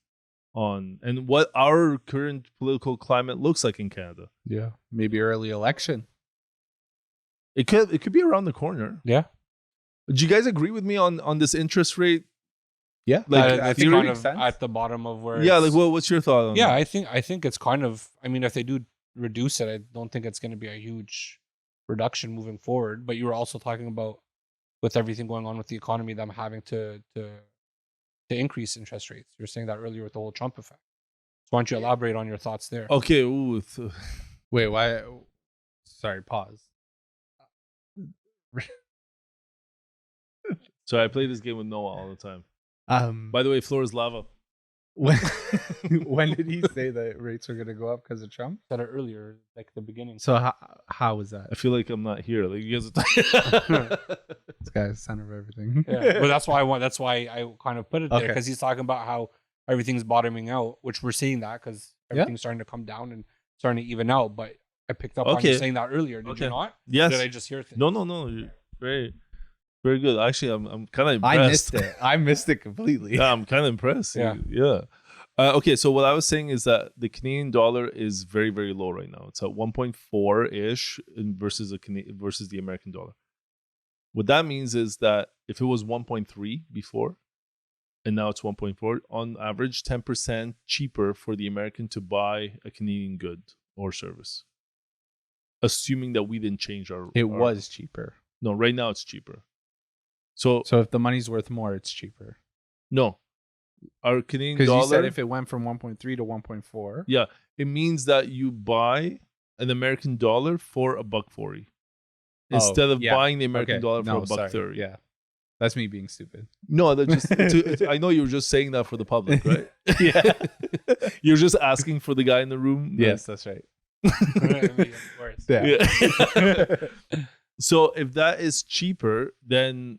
on and what our current political climate looks like in Canada. Yeah. Maybe early election. It could be around the corner. Yeah. Do you guys agree with me on this interest rate? Yeah. Like, I think theory? kind makes of sense. at the bottom of where. Yeah, it's- like what's your thought on yeah, that? I think it's kind of. I mean, if they do reduce it, I don't think it's going to be a huge reduction moving forward. But you were also talking about with everything going on with the economy, them having to increase interest rates. You were saying that earlier with the whole Trump effect. So why don't you elaborate on your thoughts there? Okay, Wait, why? Sorry, pause. so I play this game with Noah all the time. By the way, floor is lava. when did he say that rates are going to go up because of Trump? Said it earlier, like the beginning. So how was that? I feel like I'm not here. Like you guys are This guy's the center of everything. Yeah, but that's why I kind of put it there, Okay. because he's talking about how everything's bottoming out, which we're seeing that because everything's starting to come down and starting to even out. But I picked up on you saying that earlier. Did you not? Yes. Did I just hear things? No. You're very, very good. Actually, I'm kind of impressed. I missed it completely. Yeah, I'm kind of impressed. Yeah. Okay, so what I was saying is that the Canadian dollar is very, very low right now. It's at 1.4 ish versus the American dollar. What that means is that if it was 1.3 before, and now it's 1.4, on average, 10% cheaper for the American to buy a Canadian good or service, assuming that we didn't change our. It was cheaper. No, right now it's cheaper. So if the money's worth more, it's cheaper. no. Our Canadian Because dollar, you said if it went from 1.3 to 1.4. yeah, it means that you buy an American dollar for $1.40 instead of buying the American dollar for $1.30. Yeah, that's me being stupid. No, that's just. I know you were just saying that for the public, right? Yeah. You're just asking for the guy in the room. Yes, that's right. Of course. Yeah. So if that is cheaper, then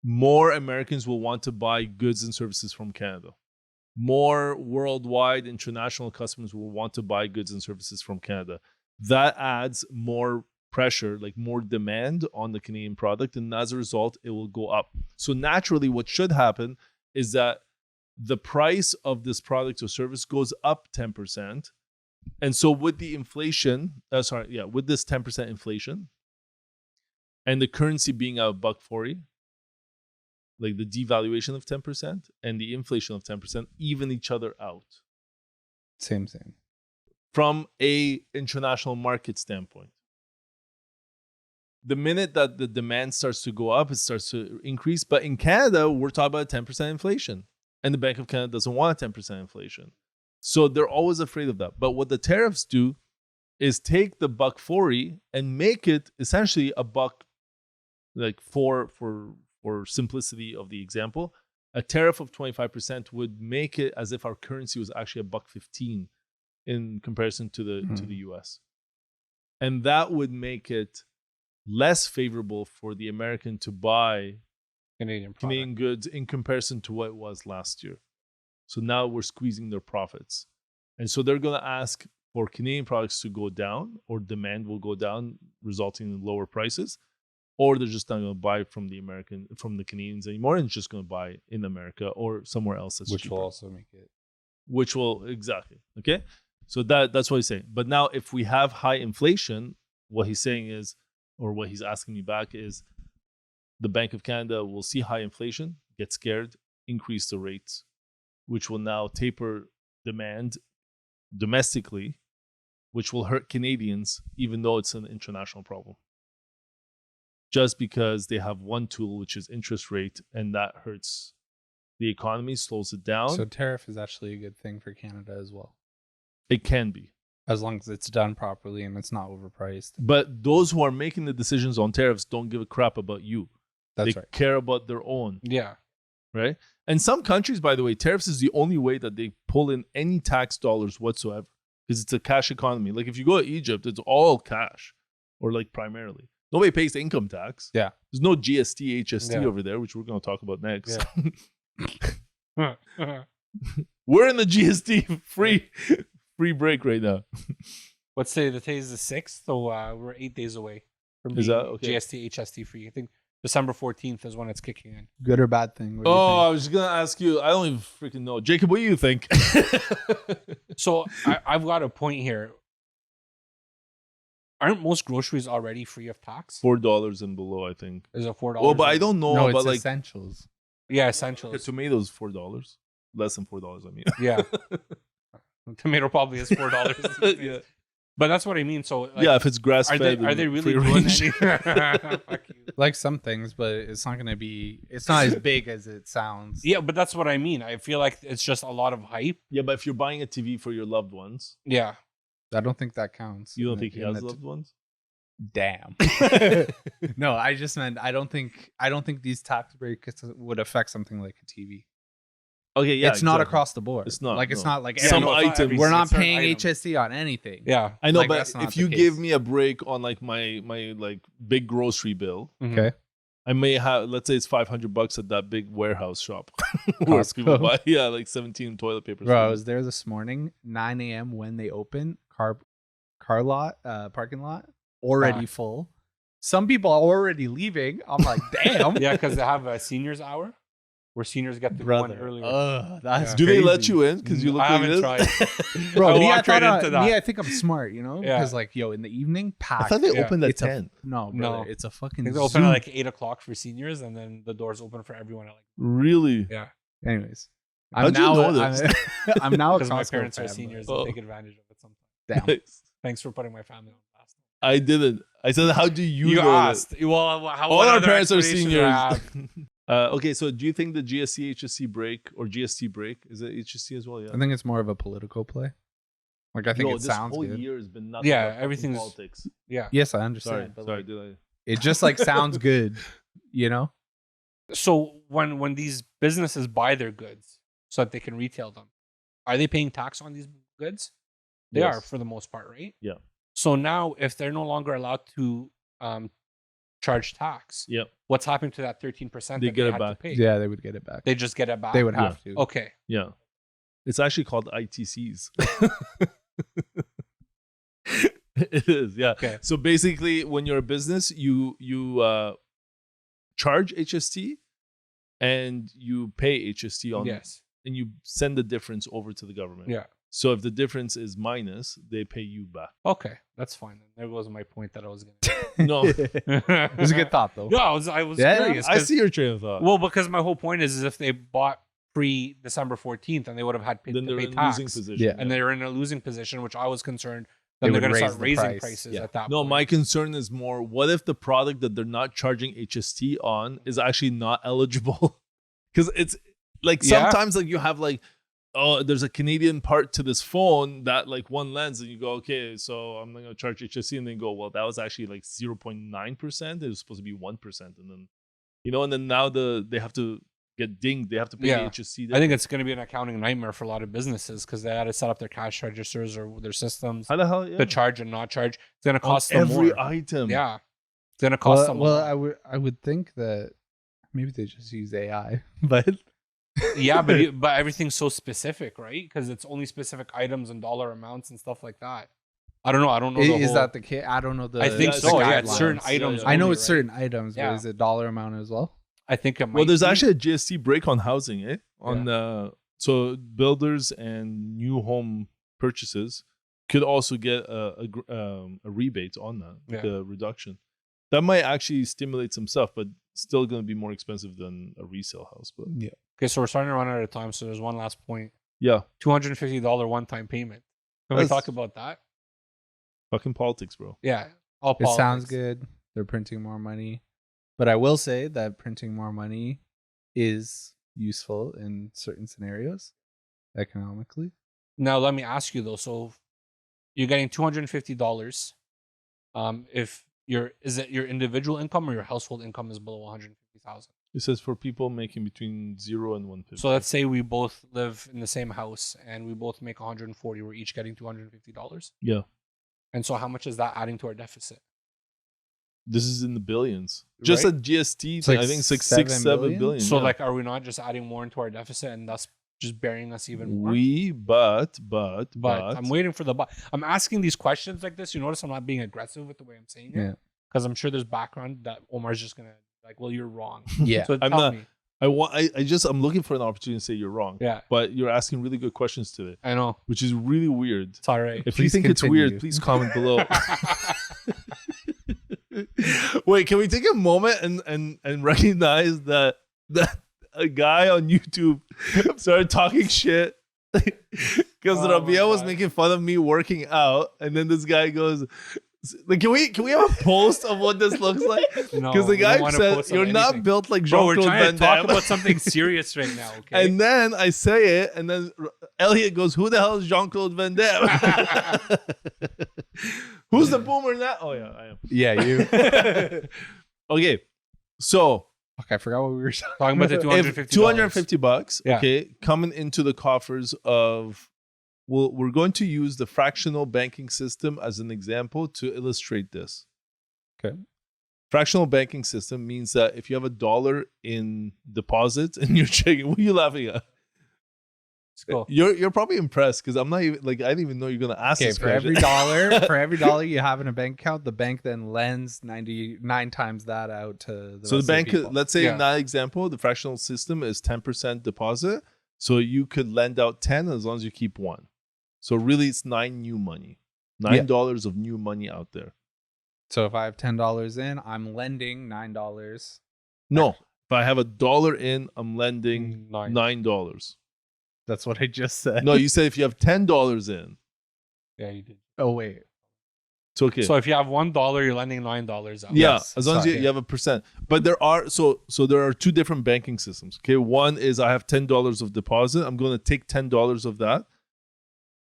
more Americans will want to buy goods and services from Canada. More worldwide international customers will want to buy goods and services from Canada. That adds more pressure, like more demand on the Canadian product. And as a result, it will go up. So naturally, what should happen is that the price of this product or service goes up 10%. And so with the inflation, with this 10% inflation and the currency being at $1.40, like the devaluation of 10% and the inflation of 10% even each other out. Same. From a international market standpoint. The minute that the demand starts to go up, it starts to increase. But in Canada, we're talking about 10% inflation. And the Bank of Canada doesn't want 10% inflation. So they're always afraid of that. But what the tariffs do is take the $1.40 and make it essentially $1, like for simplicity of the example, a tariff of 25% would make it as if our currency was actually $1.15 in comparison to the US. And that would make it less favorable for the American to buy Canadian goods in comparison to what it was last year. So now we're squeezing their profits. And so they're going to ask for Canadian products to go down, or demand will go down, resulting in lower prices. Or they're just not going to buy from the Canadians anymore, and just going to buy in America or somewhere else that's Which cheaper. will also make it. Which will, exactly. Okay. So that's what he's saying. But now if we have high inflation, what he's saying is, or what he's asking me back is, the Bank of Canada will see high inflation, get scared, increase the rates, which will now taper demand domestically, which will hurt Canadians, even though it's an international problem. Just because they have one tool, which is interest rate, and that hurts the economy, slows it down. So tariff is actually a good thing for Canada as well, It can be. as long as it's done properly and it's not overpriced. But those who are making the decisions on tariffs don't give a crap about you. That's they right. care about their own, Yeah. right? And some countries, by the way, tariffs is the only way that they pull in any tax dollars whatsoever, because it's a cash economy. Like if you go to Egypt, it's all cash, or like primarily. Nobody pays income tax. Yeah. There's no GST, HST Yeah. over there, which we're going to talk about next. Yeah. We're in the GST free break right now. Let's say the day is the 6th, so we're 8 days away from Is being that okay? GST, HST free. I think December 14th is when it's kicking in. Good or bad thing? What do you Oh, I think? was just going to ask you. I don't even freaking know. Jacob, what do you think? So I've got a point here. Aren't most groceries already free of tax? $4 and below, I think. Is it $4? Oh, but I don't know No, about it's like essentials. Yeah, the essentials. tomatoes $4. Less than $4, I mean. Yeah. Tomato probably is $4. Yeah. But that's what I mean. So like, Yeah, if it's grass are fed. they really doing any? Fuck you. Like some things, but it's not going to be. It's not as big as it sounds. Yeah, but that's what I mean. I feel like it's just a lot of hype. Yeah, but if you're buying a TV for your loved ones, Yeah. I don't think that counts. you don't in think the- he in has the- loved ones? Damn. No, I just meant I don't think these tax breaks would affect something like a TV. Okay, yeah, it's not exactly. across the board. It's not, like it's no. not like Some every- items. we're not certain paying items. HST on anything. Yeah. I know, Like, but that's not if the you case. give me a break on like my like big grocery bill, Mhm. Okay. I may have, let's say it's $500 at that big warehouse shop where Costco. people buy, like 17 toilet papers. Bro, I was there this morning, 9 a.m. when they open. Car lot, parking lot, already Packed. full. Some people are already leaving. I'm like, damn. Yeah, because they have a seniors hour where seniors get to go in Brother. earlier. That's Yeah. Do they let crazy. you in because you look I like haven't this? tried. Bro, I me, walked right into that. me, I think I'm smart, you know? Yeah. Because, like, yo, in the evening, I packed. thought they Yeah. opened at It's 10. No, No. brother, it's a I fucking think they open zoo. at like 8 o'clock for seniors, and then the doors open for everyone at like Really? yeah. Anyways, How'd you know this? I'm now a Because my Costco parents are fan, seniors Oh. and take advantage of it sometimes. but Damn. Thanks for putting my family on blast. I didn't. I said, how do you, You know asked. Well, how All what our other parents are explanation do I seniors. have? Okay, so do you think the GST, HST break or GST break, is it HST as well? Yeah. I think it's more of a political play. Like, I think Yo, it this sounds whole good. year has been nothing Yeah, but fucking everything's- politics. Yeah. Yes, I Sorry, understand. but, sorry, like, did I? it just, like, sounds good, you know? So when these businesses buy their goods so that they can retail them, are they paying tax on these goods? They Yes. are for the most part, right? Yeah. So now, if they're no longer allowed to charge tax, Yep. what's happening to that 13% They that get they it had back. to pay? Yeah, they would get it back. They just get it back. They would Yeah. have to. Okay. Yeah. It's actually called ITCs. It is, yeah. Okay. So basically, when you're a business, you charge HST and you pay HST on, Yes. and you send the difference over to the government. Yeah. So if the difference is minus, they pay you back. Okay. That's fine. Then. There goes my point that I was going No, It was a good thought, though. Yeah, I was Yeah, curious. I 'cause- see your train of thought. Well, because my whole point is if they bought pre December 14th and they would have had then to they're pay in tax, losing position. Yeah. and they're in a losing position, which I was concerned They then they're would going to raise start the raising price. prices Yeah. at that No, point. my concern is more, what if the product that they're not charging HST on is actually not eligible? Because it's like Yeah. sometimes like you have like, oh, there's a Canadian part to this phone that like one lens, and you go, okay, so I'm not going to charge HST, and then go, well, that was actually like 0.9%. It was supposed to be 1%. And then, and then now they have to get dinged. They have to pay Yeah. HST. I think it's going to be an accounting nightmare for a lot of businesses because they had to set up their cash registers or their systems How the hell? Yeah. to charge and not charge. It's going to On cost them every more. item. Yeah, it's going to cost them. Well, a lot. I would think that maybe they just use AI, but Yeah, but everything's so specific, right? Because it's only specific items and dollar amounts and stuff like that. I don't know. I don't know. is that the case? I don't know the. I think Yeah, so. the Yeah, it's guidelines. certain Yeah, items. yeah. I know only, it's right? certain items, Yeah. but is it dollar amount as well? I think it might. Well, there's be. actually a GST break on housing, so builders and new home purchases could also get a rebate on that, like Yeah. a reduction. That might actually stimulate some stuff, but still going to be more expensive than a resale house. But Yeah. Okay, so we're starting to run out of time. So there's one last point. yeah, $250 one-time payment. Can we That's- talk about that? fucking politics, bro. Yeah, all It sounds politics. good. They're printing more money, but I will say that printing more money is useful in certain scenarios economically. Now let me ask you though. So you're getting $250. If is it your individual income or your household income is below 150,000? It says for people making between 0 and 150. So let's say we both live in the same house and we both make 140. We're each getting $250. yeah, And so how much is that adding to our deficit? this is in the billions. Just Right? a GST, It's thing, like I think 6, 7 7 billion? billion. So yeah. like, are we not just adding more into our deficit and thus just burying us even more? but I'm waiting for the but. I'm asking these questions like this. You notice I'm not being aggressive with the way I'm saying it. Yeah. Because I'm sure there's background that Omar's just gonna like, well, you're wrong. Yeah. So I'm tell not- me. I'm looking for an opportunity to say you're wrong. Yeah, But you're asking really good questions today, I know. which is really weird. It's all right. If you Please think it's continue. weird, please comment below. Wait, can we take a moment and recognize that a guy on YouTube started talking shit because Oh Rabia my was God. making fun of me working out, and then this guy goes, like, can we have a post of what this looks like? No, Because the we don't guy wanna said post on you're not anything. built like Bro, we're Jean-Claude trying Van to talk Damme. about something serious right now. Okay. And then I say it, and then Elliot goes, "Who the hell is Jean-Claude Van Damme? Who's the boomer now?" Oh yeah, I am. Yeah, you. Okay, so Fuck, I forgot what we were Talking about the If $250, Yeah. okay, coming into the coffers of, well, we're going to use the fractional banking system as an example to illustrate this. Okay. Fractional banking system means that if you have $1 in deposit and you're checking, what are you laughing at? Cool. You're probably impressed because I'm not even like, I didn't even know you're gonna ask Okay, this for question. every dollar you have in a bank account, the bank then lends 99 times that out to the So the rest bank, of the people. let's say Yeah. in that example, the fractional system is 10% deposit. So you could lend out 10 as long as you keep 1. So really it's $9 new money. $9 of new money out there. So if I have $10 in, I'm lending $9. No, if I have $1 in, I'm lending Nine. $9. That's what I just said. No, you said if you have $10 in, Yeah, you did. Oh wait. it's okay. So if you have $1, you're lending $9 out. Yeah, Yes, as long as sorry. you have a percent. But there are so there are 2 different banking systems. Okay, one is I have $10 of deposit. I'm going to take $10 of that.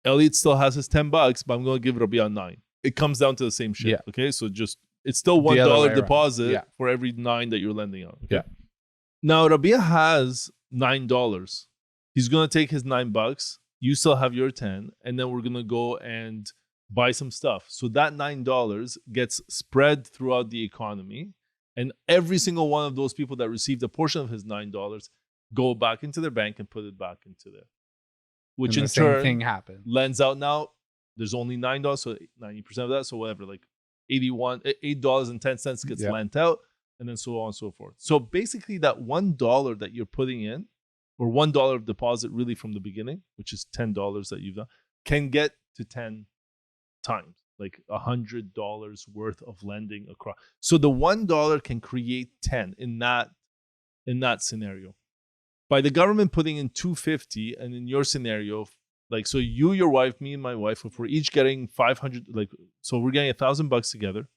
Elliot still has his $10, but I'm going to give Rabia 9. It comes down to the same shit. Yeah. Okay, so just it's still The other way $1 around. deposit Yeah. for every 9 that you're lending out. Okay? Yeah. Now Rabia has $9. He's going to take his $9. You still have your 10, and then we're going to go and buy some stuff. So that $9 gets spread throughout the economy, and every single one of those people that received a portion of his $9 go back into their bank and put it back into there, which And in the same turn thing happened. lends out. Now there's only $9, so 90% of that, so whatever, like $8.10 gets Yeah. lent out, and then so on and so forth. So basically that $1 that you're putting in, or $1 of deposit really from the beginning, which is $10 that you've done, can get to 10 times, like $100 worth of lending across. So the $1 can create 10 in that scenario. By the government putting in $250, and in your scenario, like, so you, your wife, me and my wife, if we're each getting 500, like, so we're getting $1,000 together,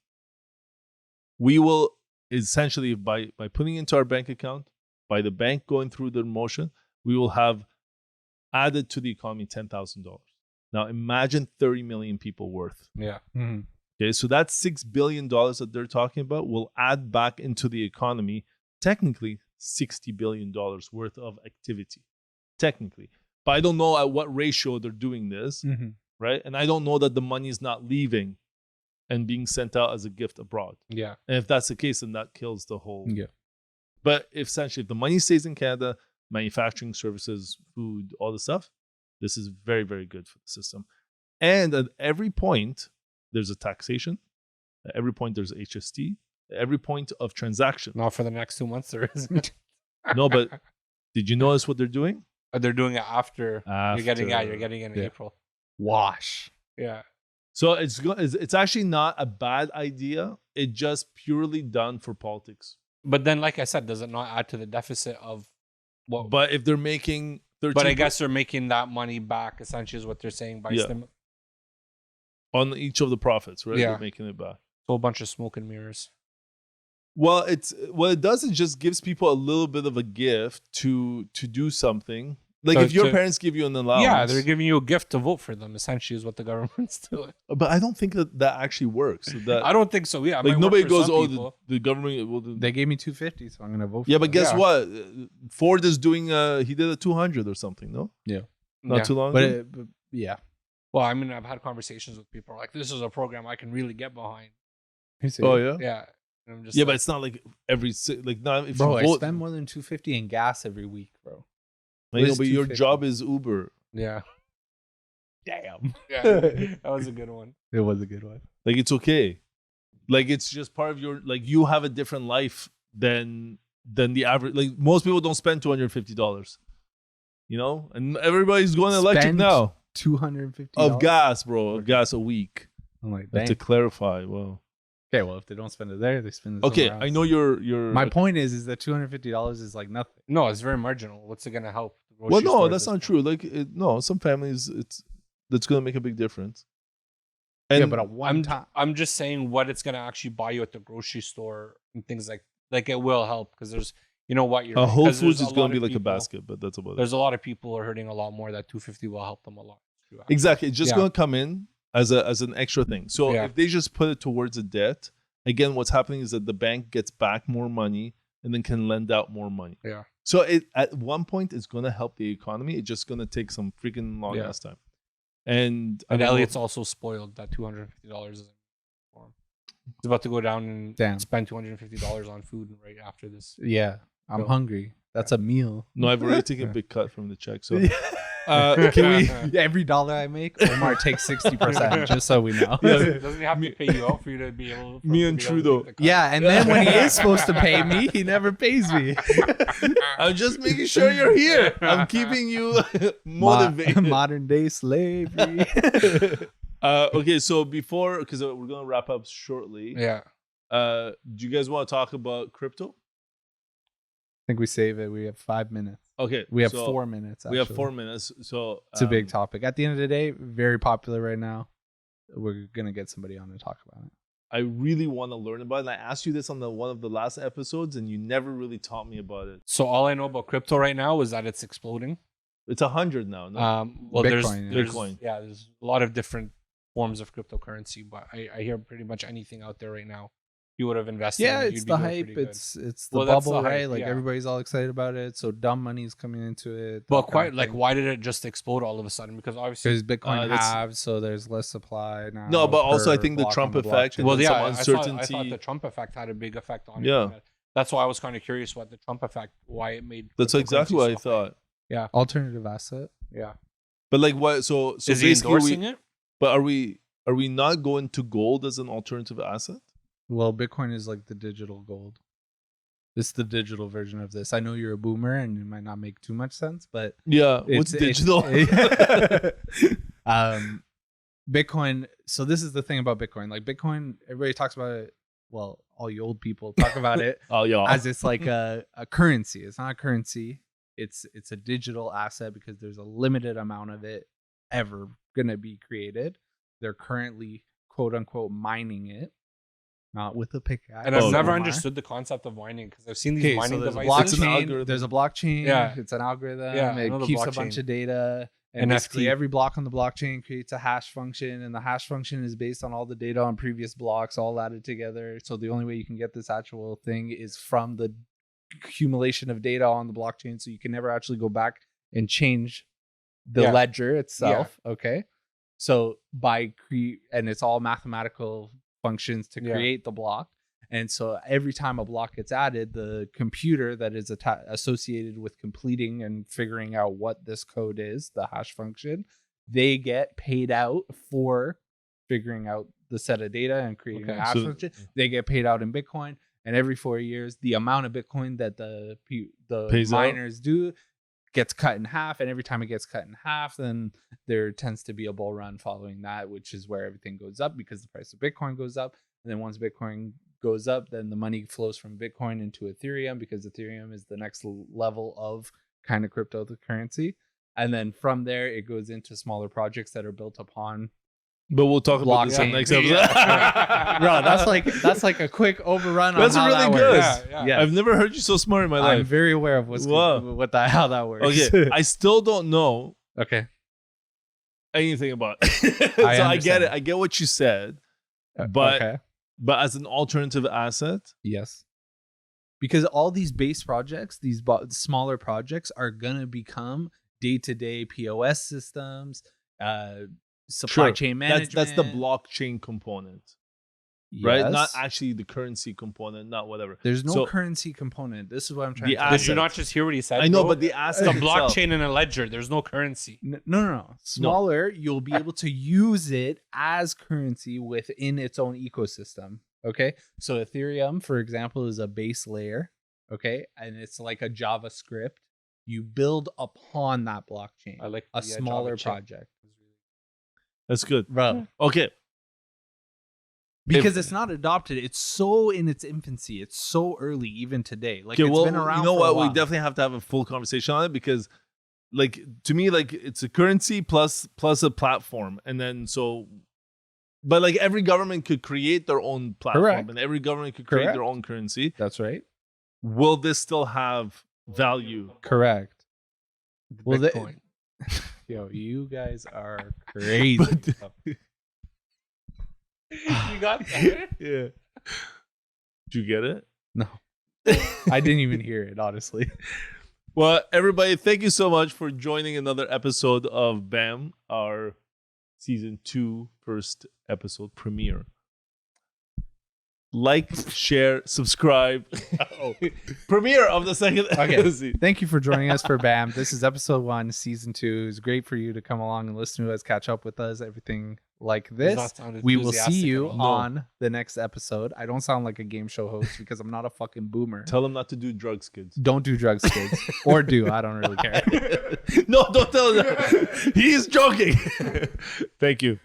we will essentially, by putting into our bank account, by the bank going through the motion, we will have added to the economy $10,000. Now imagine 30 million people worth. Yeah. Mm-hmm. Okay, so that's $6 billion that they're talking about will add back into the economy, technically $60 billion worth of activity. Technically. But I don't know at what ratio they're doing this, Mm-hmm. right? And I don't know that the money is not leaving and being sent out as a gift abroad. Yeah. And if that's the case, then that kills the whole. Yeah. But if essentially, if the money stays in Canada, manufacturing, services, food, all the stuff, this is very, very good for the system. And at every point, there's a taxation. At every point, there's HST. At every point of transaction. Not for the next 2 months, there isn't. No, but did you notice what they're doing? They're doing it after. You're getting After. it in Yeah. April. Wash. Yeah. So it's actually not a bad idea. It's just purely done for politics. But then, like I said, does it not add to the deficit of what? But if they're making 13%, But I guess they're making that money back, essentially, is what they're saying by Yeah. on each of the profits, right? Yeah. They're making it back. a whole bunch of smoke and mirrors. Well, it's what it does is just gives people a little bit of a gift to do something. Like So if your to- parents give you an allowance. Yeah, they're giving you a gift to vote for them, essentially, is what the government's doing. But I don't think that actually works. That I don't think so. Yeah, it like might nobody work for goes, some oh, people. the government. Well, They gave me $250, so I'm gonna vote for yeah, but them. guess Yeah. what? Ford is doing. He did a 200 or something. No, not Yeah. too long But, ago. but yeah. Well, I mean, I've had conversations with people like, this is a program I can really get behind. Oh yeah, Yeah. And I'm just yeah, like, but it's not like like not if Bro, you I vote. spend more than $250 in gas every week, bro. I know, What is but your 250? job is Uber. yeah. Damn. Yeah. That was a good one. It was a good one. Like it's okay. Like it's just part of your. Like you have a different life than the average. Like most people don't spend $250. You know, and everybody's going electric Spend now. $250 Of gas, bro. Of gas a week. I'm like, I have to dang. clarify. Well, Okay, well, if they don't spend it there, they spend it okay. somewhere I else. know you're. My point is that $250 is like nothing. No, it's very marginal. What's it going to help? The Well, grocery no, stores that's is- not true. Like, no, some families, that's gonna make a big difference. Yeah, And but at one time, I'm just saying what it's going to actually buy you at the grocery store and things like it will help because there's, you know what, you're Whole 'cause Foods there's is a gonna lot be of like a people- basket, but that's about it. There's a lot of people who are hurting a lot more. That 250 will help them a lot. Exactly. It's just Yeah. gonna come in as an extra thing. So Yeah. if they just put it towards a debt, again, what's happening is that the bank gets back more money and then can lend out more money. Yeah. So at one point it's gonna help the economy. It's just gonna take some freaking long ass time. And Elliot's also spoiled that $250 is for him. He's about to go down and spend $250 on food right after this. Yeah, I'm hungry. That's a meal. No, I've already taken a big cut from the check. So can we? Every dollar I make, Omar takes 60%, just so we know. Doesn't he have to pay you out for you to be able? Me and Trudeau. Yeah, and then when he is supposed to pay me, he never pays me. I'm just making sure you're here. I'm keeping you motivated. Modern day slavery. Okay, so before, because we're gonna wrap up shortly. Yeah. Do you guys want to talk about crypto? I think we save it. We have 5 minutes. Okay, we have 4 minutes. Actually. We have 4 minutes. So it's a big topic. At the end of the day, very popular right now. We're gonna get somebody on to talk about it. I really want to learn about it. I asked you this on one of the last episodes, and you never really taught me about it. So all I know about crypto right now is that it's exploding. It's 100 now. No? Well, Bitcoin, there's Bitcoin. Yeah, there's a lot of different forms of cryptocurrency, but I hear pretty much anything out there right now. You would have invested. Yeah, in, it's the hype. It's the Well, that's bubble, the right? hype, Like yeah. everybody's all excited about it. So dumb money's coming into it. But quite like, why did it just explode all of a sudden? Because obviously, because Bitcoin halved, so there's less supply now. No, but also I per think the block Trump on the effect. blockchain. And well, then yeah, some uncertainty. I thought the Trump effect had a big effect on Yeah. it. That's why I was kind of curious what the Trump effect, why it made. That's exactly what I cryptocurrency so high. thought. Yeah, Alternative asset. yeah. But like what? So Is he basically, endorsing it? But are we not going to gold as an alternative asset? Well, Bitcoin is like the digital gold. It's the digital version of this. I know you're a boomer and it might not make too much sense, but Yeah, what's digital? Bitcoin. So this is the thing about Bitcoin. Like Bitcoin, everybody talks about it. Well, all you old people talk about it Oh yeah, as it's like a currency. It's not a currency. It's a digital asset because there's a limited amount of it ever gonna be created. They're currently quote unquote mining it. Not with a pickaxe. And I've Oh, never Omar. understood the concept of mining because I've seen these Okay, mining so there's a devices. It's an blockchain. algorithm. There's a blockchain. Yeah. It's an algorithm. Yeah, I know it the keeps a blockchain. bunch of data. And NFT. basically every block on the blockchain creates a hash function, and the hash function is based on all the data on previous blocks, all added together. So the only way you can get this actual thing is from the accumulation of data on the blockchain. So you can never actually go back and change the Yeah. ledger itself. Okay. So and it's all mathematical functions to Yeah. create the block. And so every time a block gets added, the computer that is associated with completing and figuring out what this code is, the hash function, they get paid out for figuring out the set of data and creating a hash function. They get paid out in Bitcoin. And every 4 years, the amount of Bitcoin that the Pays miners do gets cut in half. And every time it gets cut in half, then there tends to be a bull run following that, which is where everything goes up because the price of Bitcoin goes up. And then once Bitcoin goes up, then the money flows from Bitcoin into Ethereum because Ethereum is the next level of kind of cryptocurrency. And then from there, it goes into smaller projects that are built upon. But we'll talk about this in the next episode. Bro, that's like a quick overrun on That's how really that good. works. Yeah. I've never heard you so smart in my I'm life. very aware of how that works. Okay, I still don't know Okay. anything about it. So I get understand. it. I get what you said. But okay. but as an alternative asset, Yes. Because all these base projects, these smaller projects are going to become day-to-day POS systems, supply chain management. that's the blockchain component, right? Yes. Not actually the currency component, not whatever. There's no So- currency component. This is what I'm trying The to tell Did you. you not just hear what he said? I know, bro? but the asset It's a itself- blockchain and a ledger. There's no currency. No. Smaller, you'll be able to use it as currency within its own ecosystem. Okay. So Ethereum, for example, is a base layer. Okay. And it's like a JavaScript. You build upon that blockchain, I like a the, smaller Java chip. project. That's good. Bro. Okay, Because it's not adopted. It's so in its infancy. It's so early, even today. Like okay. it's Well, been around. you know for a what? We while. definitely have to have a full conversation on it because, like, to me, like it's a currency plus a platform, and then so. But like every government could create their own platform, Correct. and every government could create Correct. their own currency. That's right. Will this still have value? Correct. Well, Bitcoin. Yo, you guys are crazy. You got that? Yeah. Do you get it? No. I didn't even hear it, honestly. Well, everybody, thank you so much for joining another episode of BAM, our season 2 first episode premiere. Like, share, subscribe. Premiere of the second Okay. Thank you for joining us for BAM. This is episode 1, season 2. It's great for you to come along and listen to us, catch up with us, everything like this. We will see you on the next episode. I don't sound like a game show host because I'm not a fucking boomer. Tell them not to do drugs, kids. Don't do drugs, kids. Or do. I don't really care. No, don't tell them that. He's joking. Thank you.